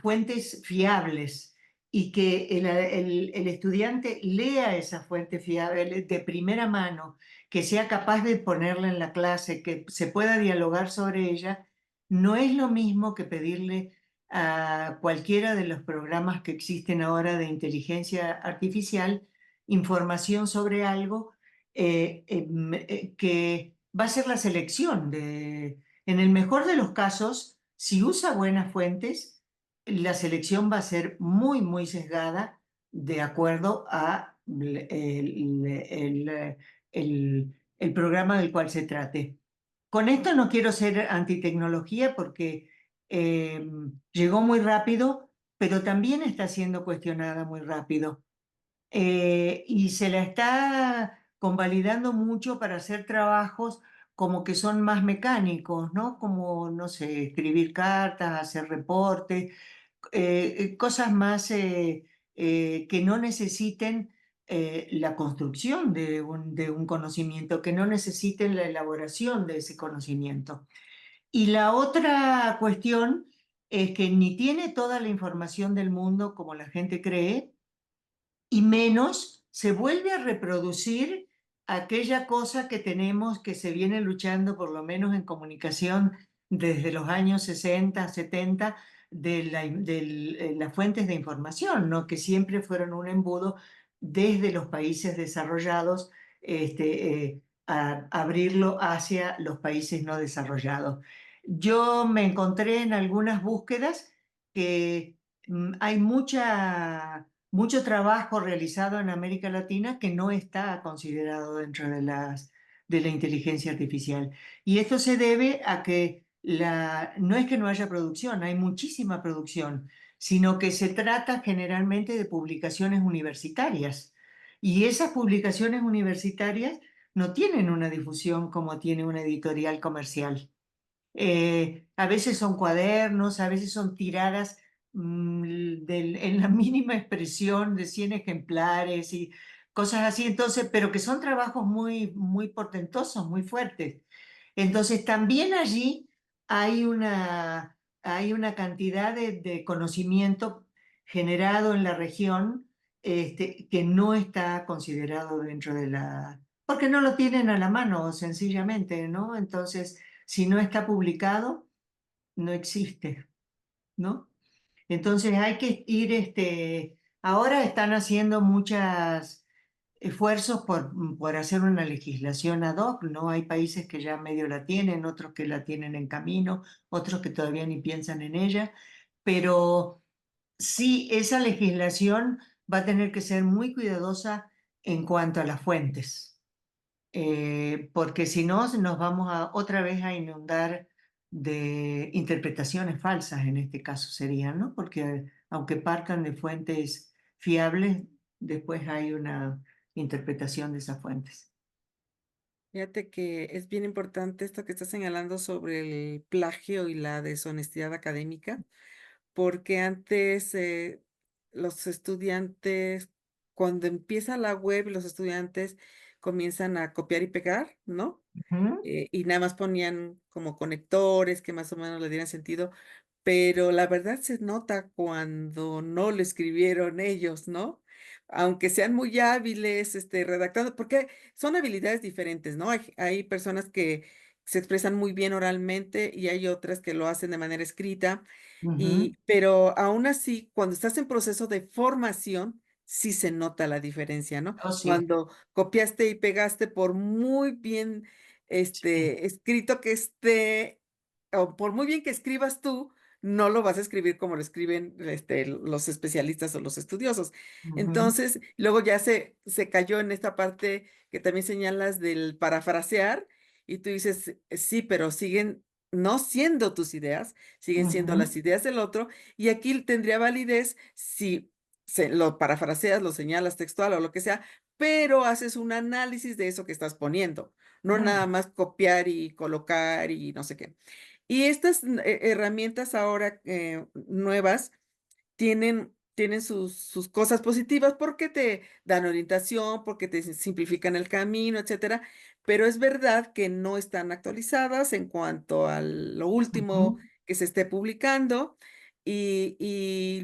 fuentes fiables y que el estudiante lea esa fuente fiable de primera mano, que sea capaz de ponerla en la clase, que se pueda dialogar sobre ella, no es lo mismo que pedirle a cualquiera de los programas que existen ahora de inteligencia artificial información sobre algo que va a ser la selección en el mejor de los casos, si usa buenas fuentes, la selección va a ser muy sesgada de acuerdo a el programa del cual se trate. Con esto no quiero ser antitecnología porque eh, llegó muy rápido, pero también está siendo cuestionada muy rápido, y se la está convalidando mucho para hacer trabajos como que son más mecánicos, ¿no? Como, no sé, escribir cartas, hacer reportes, cosas más que no necesiten la construcción de un conocimiento, que no necesiten la elaboración de ese conocimiento. Y la otra cuestión es que ni tiene toda la información del mundo como la gente cree, y menos se vuelve a reproducir aquella cosa que tenemos que se viene luchando, por lo menos en comunicación, desde los años 60, 70, de las fuentes de información, ¿no? Que siempre fueron un embudo desde los países desarrollados, a abrirlo hacia los países no desarrollados. Yo me encontré en algunas búsquedas que hay mucho trabajo realizado en América Latina que no está considerado dentro de la inteligencia artificial. Y esto se debe a que no es que no haya producción, hay muchísima producción, sino que se trata generalmente de publicaciones universitarias. Y esas publicaciones universitarias no tienen una difusión como tiene una editorial comercial. A veces son cuadernos, a veces son tiradas en la mínima expresión de 100 ejemplares y cosas así, entonces, pero que son trabajos muy, muy portentosos, muy fuertes. Entonces, también allí hay una cantidad de conocimiento generado en la región que no está considerado dentro de la... porque no lo tienen a la mano, sencillamente, ¿no? Entonces, si no está publicado, no existe, ¿no? Entonces hay que ir, ahora están haciendo muchos esfuerzos por hacer una legislación ad hoc, ¿no? Hay países que ya medio la tienen, otros que la tienen en camino, otros que todavía ni piensan en ella, pero sí, esa legislación va a tener que ser muy cuidadosa en cuanto a las fuentes, porque si no nos vamos a otra vez a inundar de interpretaciones falsas en este caso serían, ¿no? Porque aunque partan de fuentes fiables, después hay una interpretación de esas fuentes.
Fíjate que es bien importante esto que estás señalando sobre el plagio y la deshonestidad académica, porque antes los estudiantes, cuando empieza la web, los estudiantes comienzan a copiar y pegar, ¿no?
Ujú,
Y nada más ponían como conectores que más o menos le dieran sentido, pero la verdad se nota cuando no lo escribieron ellos, ¿no? Aunque sean muy hábiles, redactando, porque son habilidades diferentes, ¿no? Hay personas que se expresan muy bien oralmente y hay otras que lo hacen de manera escrita,
ujú.
pero aún así, cuando estás en proceso de formación, sí se nota la diferencia, ¿no?
Oh, sí,
Cuando copiaste y pegaste, por muy bien,
sí.
escrito que esté, o por muy bien que escribas tú, no lo vas a escribir como lo escriben, los especialistas o los estudiosos.
Ujú,
Entonces, luego ya se cayó en esta parte que también señalas del parafrasear, y tú dices: Sí, pero siguen no siendo tus ideas, siguen siendo las
ujú.
ideas del otro, y aquí tendría validez si lo parafraseas, lo señalas textual o lo que sea, pero haces un análisis de eso que estás poniendo, no
Claro,
nada más copiar y colocar y no sé qué. Y estas herramientas ahora nuevas tienen sus cosas positivas porque te dan orientación, porque te simplifican el camino, etcétera, pero es verdad que no están actualizadas en cuanto a lo último
ujú,
que se esté publicando,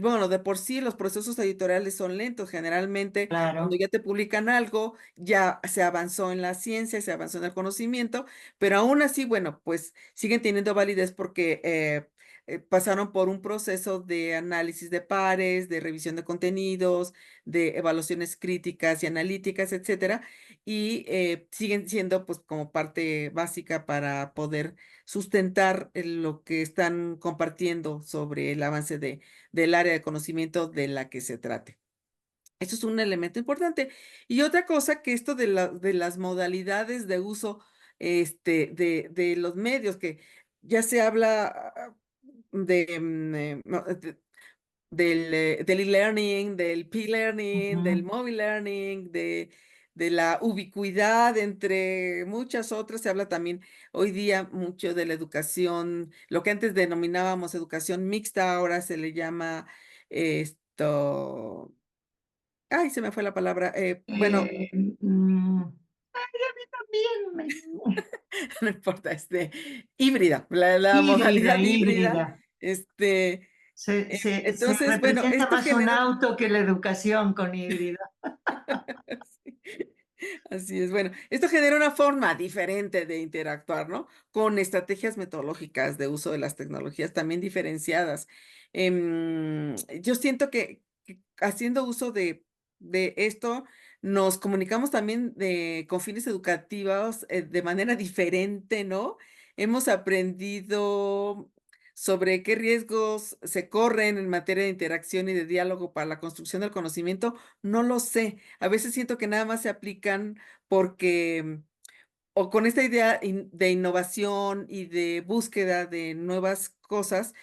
bueno, de por sí los procesos editoriales son lentos. Generalmente, cuando
claro.
ya te publican algo, ya se avanzó en la ciencia, se avanzó en el conocimiento, pero aún así, bueno, pues siguen teniendo validez porque, pasaron por un proceso de análisis de pares, de revisión de contenidos, de evaluaciones críticas y analíticas, etcétera, y siguen siendo pues como parte básica para poder sustentar lo que están compartiendo sobre el avance del área de conocimiento de la que se trate. Eso es un elemento importante. Y otra cosa que esto de las modalidades de uso, de los medios, que ya se habla no, del e-learning, del p-learning, del
Ujú,
mobile learning, de la ubicuidad, entre muchas otras. Se habla también hoy día mucho de la educación, lo que antes denominábamos educación mixta, ahora se le llama esto, ay, se me fue la palabra, bueno,
Eh, mm, ay, a mí también
no importa, híbrida, la
híbrida,
modalidad híbrida,
híbrida. Se
entonces, bueno,
representa
esto
más un
genera.
auto que la educación con híbrida.
Sí, así es. Bueno, esto genera una forma diferente de interactuar, ¿no? Con estrategias metodológicas de uso de las tecnologías también diferenciadas. Yo siento que haciendo uso de esto, nos comunicamos también con fines educativos de manera diferente, ¿no? Hemos aprendido sobre qué riesgos se corren en materia de interacción y de diálogo para la construcción del conocimiento. No lo sé. A veces siento que nada más se aplican porque, o con esta idea de innovación y de búsqueda de nuevas cosas,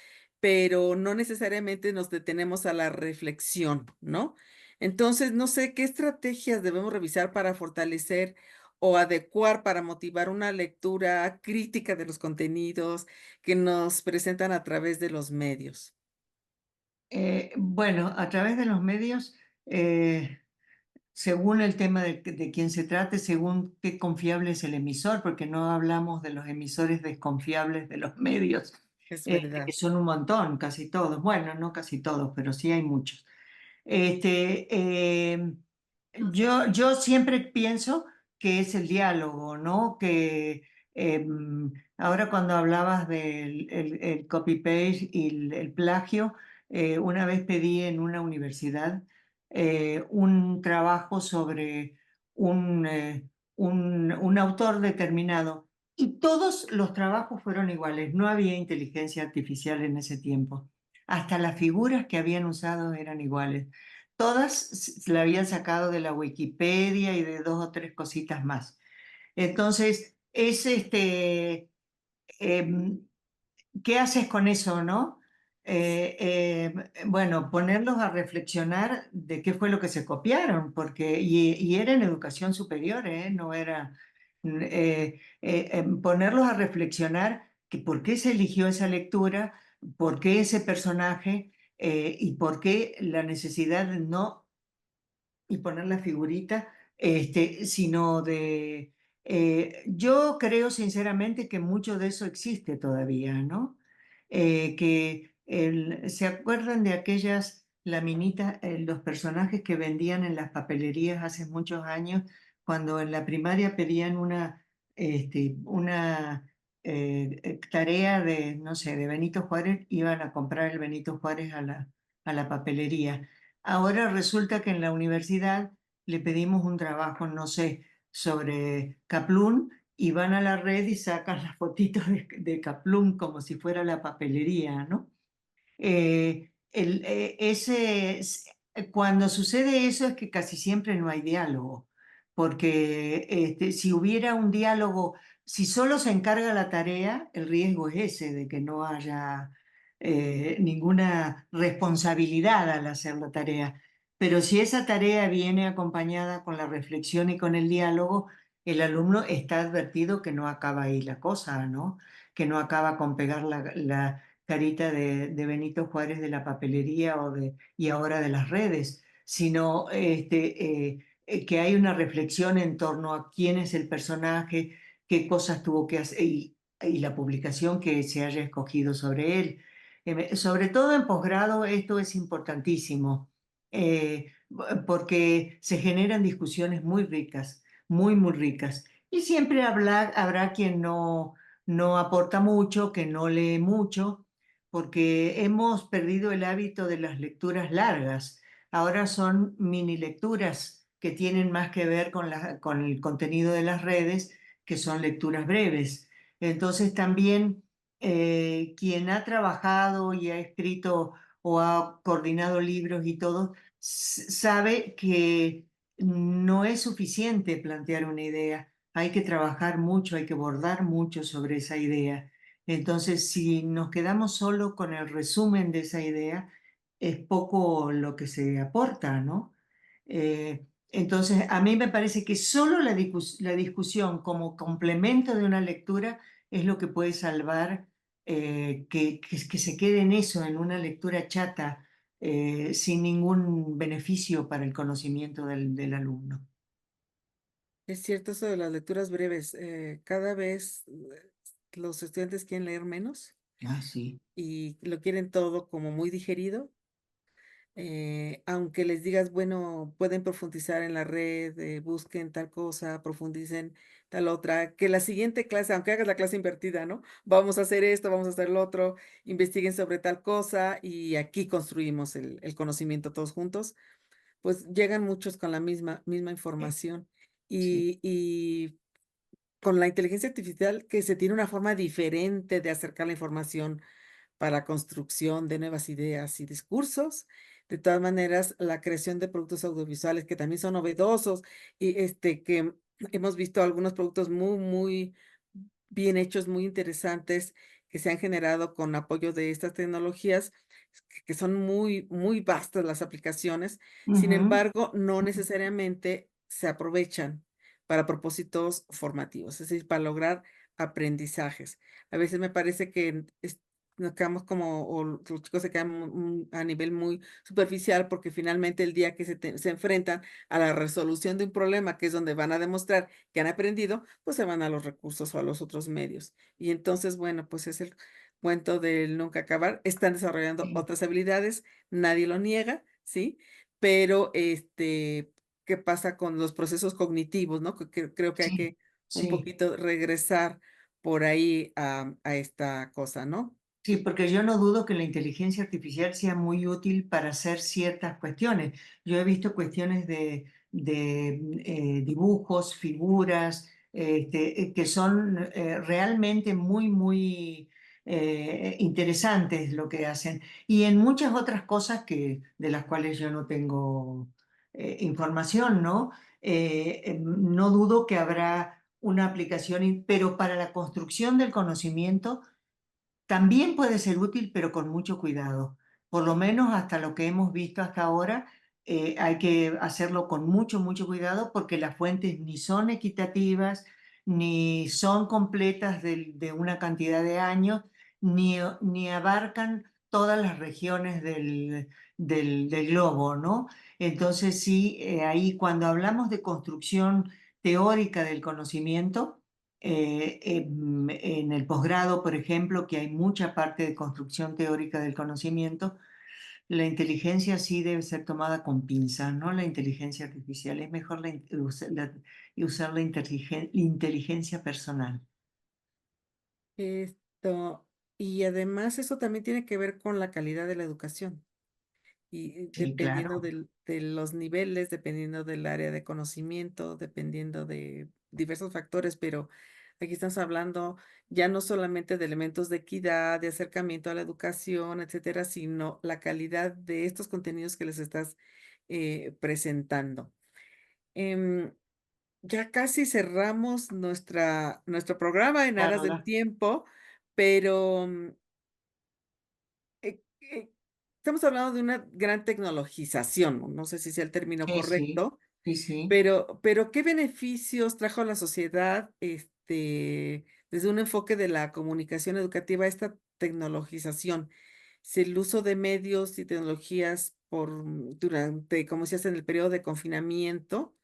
pero no necesariamente nos detenemos a la reflexión, ¿no? Entonces, no sé qué estrategias debemos revisar para fortalecer o adecuar para motivar una lectura crítica de los contenidos que nos presentan a través de los medios?
Bueno, a través de los medios, según el tema de quién se trate, según qué confiable es el emisor, porque no hablamos de los emisores desconfiables de los medios,
Es
que
verdad.
son un montón, casi todos. Bueno, no casi todos, pero sí hay muchos. Este, yo siempre pienso que es el diálogo, ¿no? Que ahora cuando hablabas del el copy-paste y el plagio, una vez pedí en una universidad un trabajo sobre un autor determinado y todos los trabajos fueron iguales, no había inteligencia artificial en ese tiempo. Hasta las figuras que habían usado eran iguales. Todas la habían sacado de la Wikipedia y de dos o tres cositas más. Entonces, em, ¿qué haces con eso, no? Bueno, ponerlos a reflexionar de qué fue lo que se copiaron, porque, y era en educación superior, no era, ponerlos a reflexionar que por qué se eligió esa lectura, por qué ese personaje, y por qué la necesidad de no y poner la figurita, sino de... yo creo sinceramente que mucho de eso existe todavía, ¿no? ¿Se acuerdan de aquellas laminitas, los personajes que vendían en las papelerías hace muchos años, cuando en la primaria pedían una tarea de, no sé, de Benito Juárez, iban a comprar el Benito Juárez a la papelería? Ahora resulta que en la universidad le pedimos un trabajo, no sé, sobre Kaplún y van a la red y sacan las fotitos de Kaplún como si fuera la papelería, ¿no? Cuando sucede eso es que casi siempre no hay diálogo, porque si hubiera un diálogo, si solo se encarga la tarea, el riesgo es ese, de que no haya ninguna responsabilidad al hacer la tarea. Pero si esa tarea viene acompañada con la reflexión y con el diálogo, el alumno está advertido que no acaba ahí la cosa, ¿no? Que no acaba con pegar la carita de Benito Juárez de la papelería y ahora de las redes, sino que hay una reflexión en torno a quién es el personaje, qué cosas tuvo que hacer y la publicación que se haya escogido sobre él. Sobre todo en posgrado esto es importantísimo, porque se generan discusiones muy ricas, muy, muy ricas. Y siempre habrá quien no aporta mucho, que no lee mucho, porque hemos perdido el hábito de las lecturas largas. Ahora son mini lecturas que tienen más que ver con el contenido de las redes, que son lecturas breves. Entonces también quien ha trabajado y ha escrito o ha coordinado libros y todo, sabe que no es suficiente plantear una idea. Hay que trabajar mucho, hay que bordar mucho sobre esa idea. Entonces, si nos quedamos solo con el resumen de esa idea, es poco lo que se aporta, ¿no? Entonces, a mí me parece que solo la discusión como complemento de una lectura es lo que puede salvar que se quede en eso, en una lectura chata, sin ningún beneficio para el conocimiento del alumno.
Es cierto eso de las lecturas breves. Cada vez los estudiantes quieren leer menos
Ah, sí.
y lo quieren todo como muy digerido. Aunque les digas, bueno, pueden profundizar en la red, busquen tal cosa, profundicen tal otra, que la siguiente clase, aunque hagas la clase invertida, ¿no? Vamos a hacer esto, vamos a hacer lo otro, investiguen sobre tal cosa y aquí construimos el conocimiento todos juntos. Pues llegan muchos con la misma información
Sí.
y con la inteligencia artificial que se tiene una forma diferente de acercar la información para construcción de nuevas ideas y discursos. De todas maneras, la creación de productos audiovisuales que también son novedosos y, que hemos visto algunos productos muy bien hechos, muy interesantes, que se han generado con apoyo de estas tecnologías, que son muy vastas las aplicaciones. Sin
Ujú.
embargo, no necesariamente se aprovechan, para propósitos formativos, es decir, para lograr aprendizajes. A veces me parece que nos quedamos como, o los chicos se quedan a nivel muy superficial porque finalmente el día que se enfrentan a la resolución de un problema, que es donde van a demostrar que han aprendido, pues se van a los recursos o a los otros medios. Y entonces, bueno, pues es el cuento del nunca acabar. Están desarrollando
Sí,
otras habilidades, nadie lo niega, ¿sí? Pero, ¿qué pasa con los procesos cognitivos, no? Creo que hay
sí,
que un
sí.
poquito regresar por ahí a esta cosa, ¿no?
Sí, porque yo no dudo que la inteligencia artificial sea muy útil para hacer ciertas cuestiones. Yo he visto cuestiones de dibujos, figuras, que son realmente muy interesantes lo que hacen. Y en muchas otras cosas de las cuales yo no tengo información, ¿no? No dudo que habrá una aplicación, pero para la construcción del conocimiento también puede ser útil, pero con mucho cuidado. Por lo menos hasta lo que hemos visto hasta ahora, hay que hacerlo con mucho cuidado porque las fuentes ni son equitativas, ni son completas de una cantidad de años, ni abarcan todas las regiones del globo, ¿no? Entonces sí, ahí cuando hablamos de construcción teórica del conocimiento, en el posgrado, por ejemplo, que hay mucha parte de construcción teórica del conocimiento, la inteligencia sí debe ser tomada con pinzas, no la inteligencia artificial. Es mejor usar la inteligencia personal.
Esto, y además eso también tiene que ver con la calidad de la educación. Y
Sí,
dependiendo
claro.
de los niveles, dependiendo del área de conocimiento, dependiendo de diversos factores, pero aquí estamos hablando ya no solamente de elementos de equidad, de acercamiento a la educación, etcétera, sino la calidad de estos contenidos que les estás presentando. Em, ya casi cerramos nuestro programa en aras del
Carla.
tiempo, pero estamos hablando de una gran tecnologización, no sé si sea el término
Sí, sí,
correcto,
sí, sí.
pero, ¿qué beneficios trajo a la sociedad, desde un enfoque de la comunicación educativa esta tecnologización? Si el uso de medios y tecnologías durante, como se hace en el periodo de confinamiento,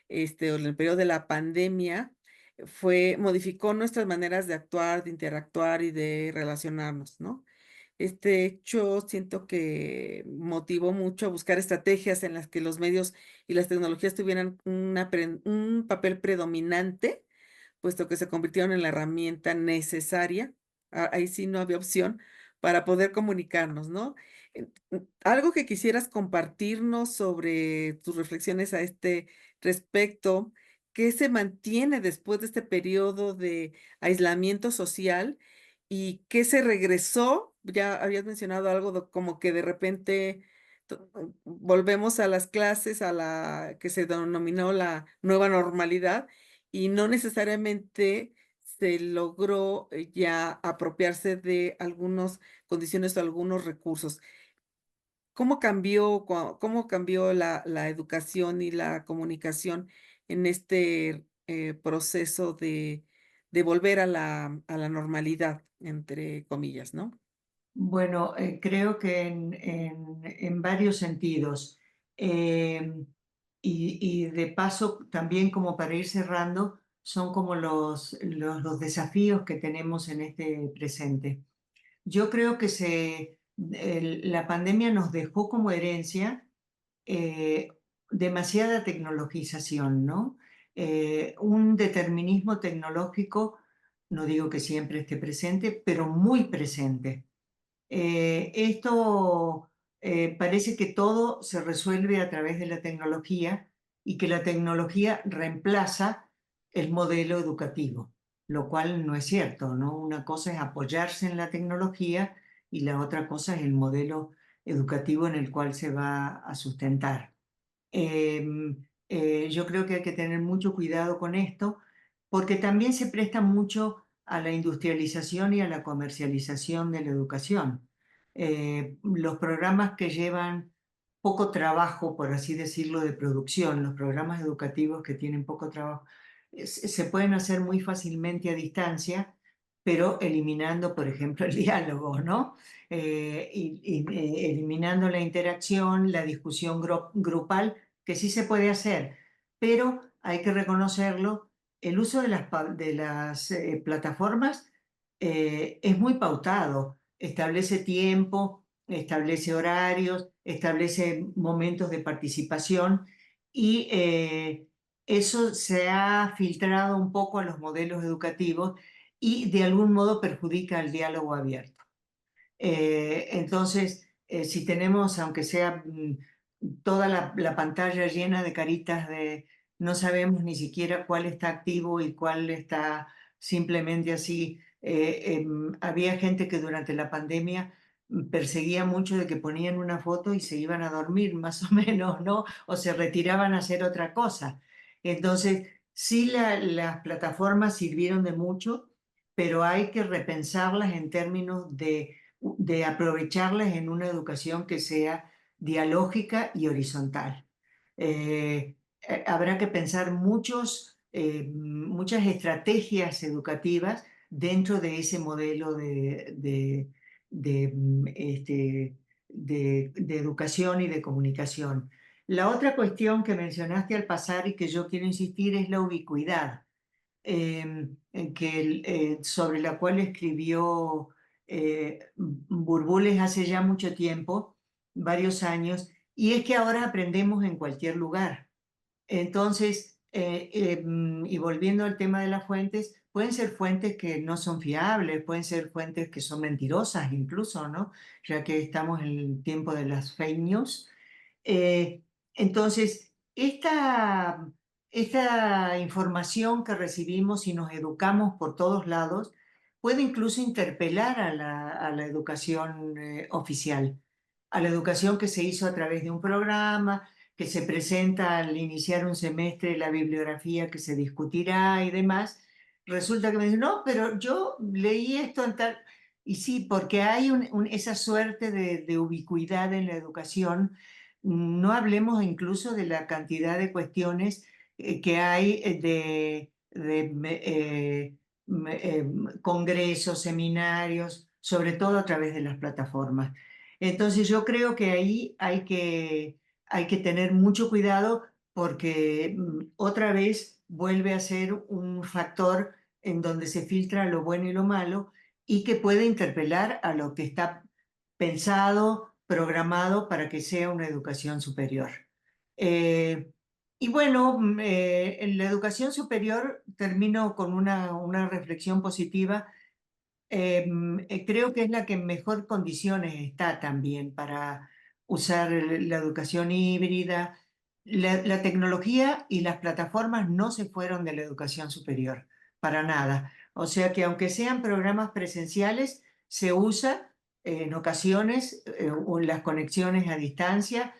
o en el periodo de la pandemia, modificó nuestras maneras de actuar, de interactuar y de relacionarnos, ¿no? Este hecho siento que motivó mucho a buscar estrategias en las que los medios y las tecnologías tuvieran un papel predominante, puesto que se convirtieron en la herramienta necesaria, ahí sí no había opción, para poder comunicarnos, ¿no? Algo que quisieras compartirnos sobre tus reflexiones a este respecto, ¿qué se mantiene después de este periodo de aislamiento social y qué se regresó? Ya habías mencionado algo como que de repente volvemos a las clases, a la que se denominó la nueva normalidad, y no necesariamente se logró ya apropiarse de algunas condiciones o algunos recursos. ¿Cómo cambió la educación y la comunicación en este, proceso de volver a la normalidad, entre comillas, no?
Bueno, creo que en varios sentidos. Em, y de paso, también como para ir cerrando, son como los desafíos que tenemos en este presente. Yo creo que la pandemia nos dejó como herencia eh, demasiada tecnologización, ¿no? Un determinismo tecnológico, no digo que siempre esté presente, pero muy presente. Esto parece que todo se resuelve a través de la tecnología y que la tecnología reemplaza el modelo educativo, lo cual no es cierto, ¿no? Una cosa es apoyarse en la tecnología y la otra cosa es el modelo educativo en el cual se va a sustentar. Yo creo que hay que tener mucho cuidado con esto, porque también se presta mucho a la industrialización y a la comercialización de la educación. Los programas que llevan poco trabajo, por así decirlo, de producción. Los programas educativos que tienen poco trabajo se pueden hacer muy fácilmente a distancia, pero eliminando, por ejemplo, el diálogo, ¿no? Eliminando la interacción, la discusión grupal, que sí se puede hacer, pero hay que reconocerlo, el uso de las plataformas es muy pautado, establece tiempo, establece horarios, establece momentos de participación y eso se ha filtrado un poco a los modelos educativos y de algún modo perjudica el diálogo abierto. Entonces, si tenemos, aunque sea toda la pantalla llena de caritas de no sabemos ni siquiera cuál está activo y cuál está simplemente así. Había gente que durante la pandemia perseguía mucho de que ponían una foto y se iban a dormir, más o menos, ¿no? O se retiraban a hacer otra cosa. Entonces, sí, las plataformas sirvieron de mucho, pero hay que repensarlas en términos de aprovecharlas en una educación que sea dialógica y horizontal. Habrá que pensar muchas estrategias educativas dentro de ese modelo de educación y de comunicación. La otra cuestión que mencionaste al pasar y que yo quiero insistir es la ubicuidad, sobre la cual escribió Burbules hace ya mucho tiempo, varios años, y es que ahora aprendemos en cualquier lugar. Entonces, y volviendo al tema de las fuentes, pueden ser fuentes que no son fiables, pueden ser fuentes que son mentirosas incluso, ¿no? Ya que estamos en el tiempo de las fake news. Eh, entonces, esta información que recibimos y nos educamos por todos lados puede incluso interpelar a la educación oficial, a la educación que se hizo a través de un programa, que se presenta al iniciar un semestre, la bibliografía que se discutirá y demás. Resulta que me dicen, no, pero yo leí esto en tal... Y sí, porque hay esa suerte de ubicuidad en la educación. No hablemos incluso de la cantidad de cuestiones que hay congresos, seminarios, sobre todo a través de las plataformas. Entonces yo creo que ahí hay que tener mucho cuidado porque otra vez vuelve a ser un factor en donde se filtra lo bueno y lo malo y que puede interpelar a lo que está pensado, programado para que sea una educación superior. Eh, y bueno, en la educación superior termino con una reflexión positiva. Creo que es la que en mejor condiciones está también para usar la educación híbrida. La tecnología y las plataformas no se fueron de la educación superior, para nada. O sea que aunque sean programas presenciales, se usa en ocasiones o las conexiones a distancia,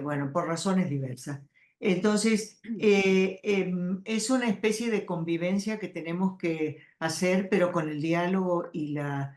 bueno, por razones diversas. Entonces, es una especie de convivencia que tenemos que hacer, pero con el diálogo y la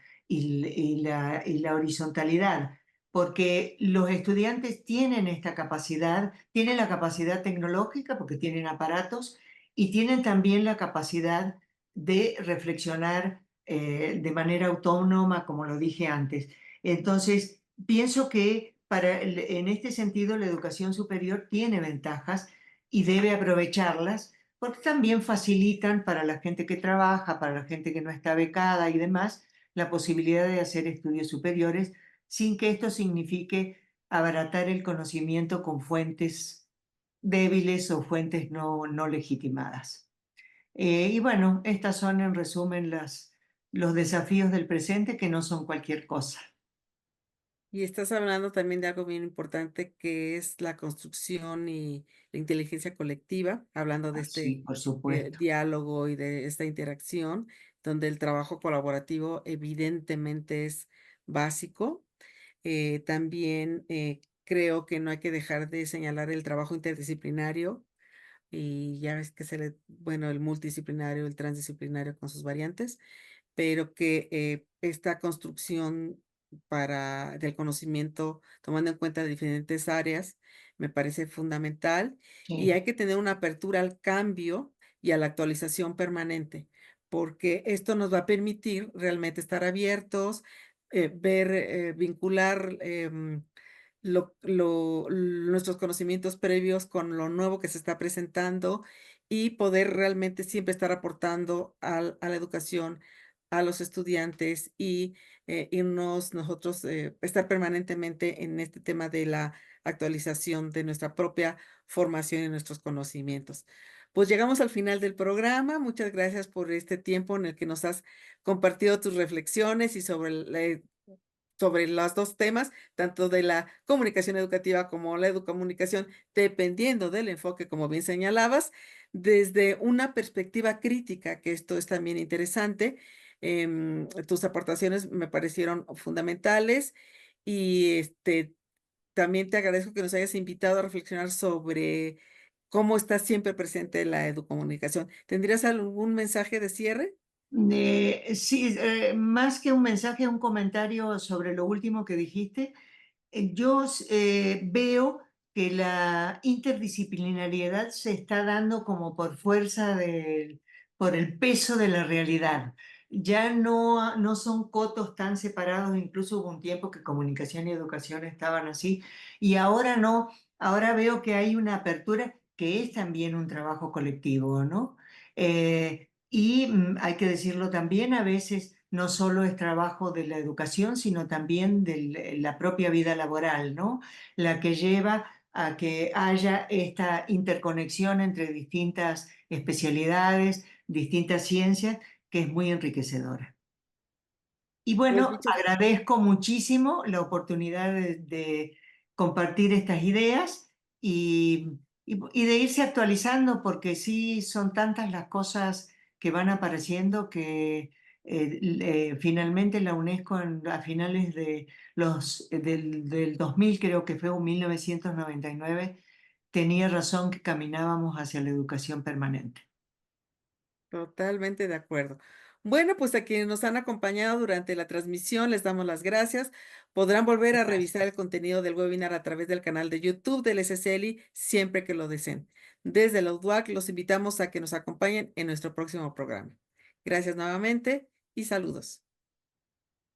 horizontalidad, porque los estudiantes tienen esta capacidad, tienen la capacidad tecnológica porque tienen aparatos y tienen también la capacidad de reflexionar de manera autónoma, como lo dije antes. Entonces, pienso que en este sentido la educación superior tiene ventajas y debe aprovecharlas porque también facilitan para la gente que trabaja, para la gente que no está becada y demás, la posibilidad de hacer estudios superiores sin que esto signifique abaratar el conocimiento con fuentes débiles o fuentes no legitimadas. Y bueno, estas son en resumen los desafíos del presente que no son cualquier cosa.
Y estás hablando también de algo bien importante, que es la construcción y la inteligencia colectiva, hablando de
Sí,
este
por supuesto.
diálogo y de esta interacción, donde el trabajo colaborativo evidentemente es básico. También creo que no hay que dejar de señalar el trabajo interdisciplinario y ya ves que bueno, el multidisciplinario, el transdisciplinario con sus variantes, pero que esta construcción del conocimiento, tomando en cuenta diferentes áreas, me parece fundamental, y
Sí.
hay que tener una apertura al cambio y a la actualización permanente, porque esto nos va a permitir realmente estar abiertos, vincular, nuestros conocimientos previos con lo nuevo que se está presentando y poder realmente siempre estar aportando a la educación, a los estudiantes y irnos nosotros, estar permanentemente en este tema de la actualización de nuestra propia formación y nuestros conocimientos. Pues llegamos al final del programa. Muchas gracias por este tiempo en el que nos has compartido tus reflexiones y sobre los 2 temas, tanto de la comunicación educativa como la educomunicación, dependiendo del enfoque, como bien señalabas, desde una perspectiva crítica, que esto es también interesante. Tus aportaciones me parecieron fundamentales y, también te agradezco que nos hayas invitado a reflexionar sobre cómo está siempre presente la educomunicación. ¿Tendrías algún mensaje de cierre?
Sí, más que un mensaje, un comentario sobre lo último que dijiste. Veo que la interdisciplinariedad se está dando como por fuerza por el peso de la realidad. Ya no son cotos tan separados, incluso hubo un tiempo que comunicación y educación estaban así, y ahora no, ahora veo que hay una apertura que es también un trabajo colectivo, ¿no? Hay que decirlo también, a veces no solo es trabajo de la educación, sino también de la propia vida laboral, ¿no? La que lleva a que haya esta interconexión entre distintas especialidades, distintas ciencias, que es muy enriquecedora. Y
Pues
bueno,
muchas
agradezco muchísimo la oportunidad de compartir estas ideas y de irse actualizando, porque sí son tantas las cosas que van apareciendo que finalmente la UNESCO a finales del 2000, creo que fue, o 1999, tenía razón que caminábamos hacia la educación permanente.
Totalmente de acuerdo. Bueno, pues a quienes nos han acompañado durante la transmisión, les damos las gracias. Podrán volver a revisar el contenido del webinar a través del canal de YouTube del SSLI siempre que lo deseen. Desde la UDUAC los invitamos a que nos acompañen en nuestro próximo programa. Gracias nuevamente y saludos.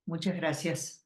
Muchas gracias.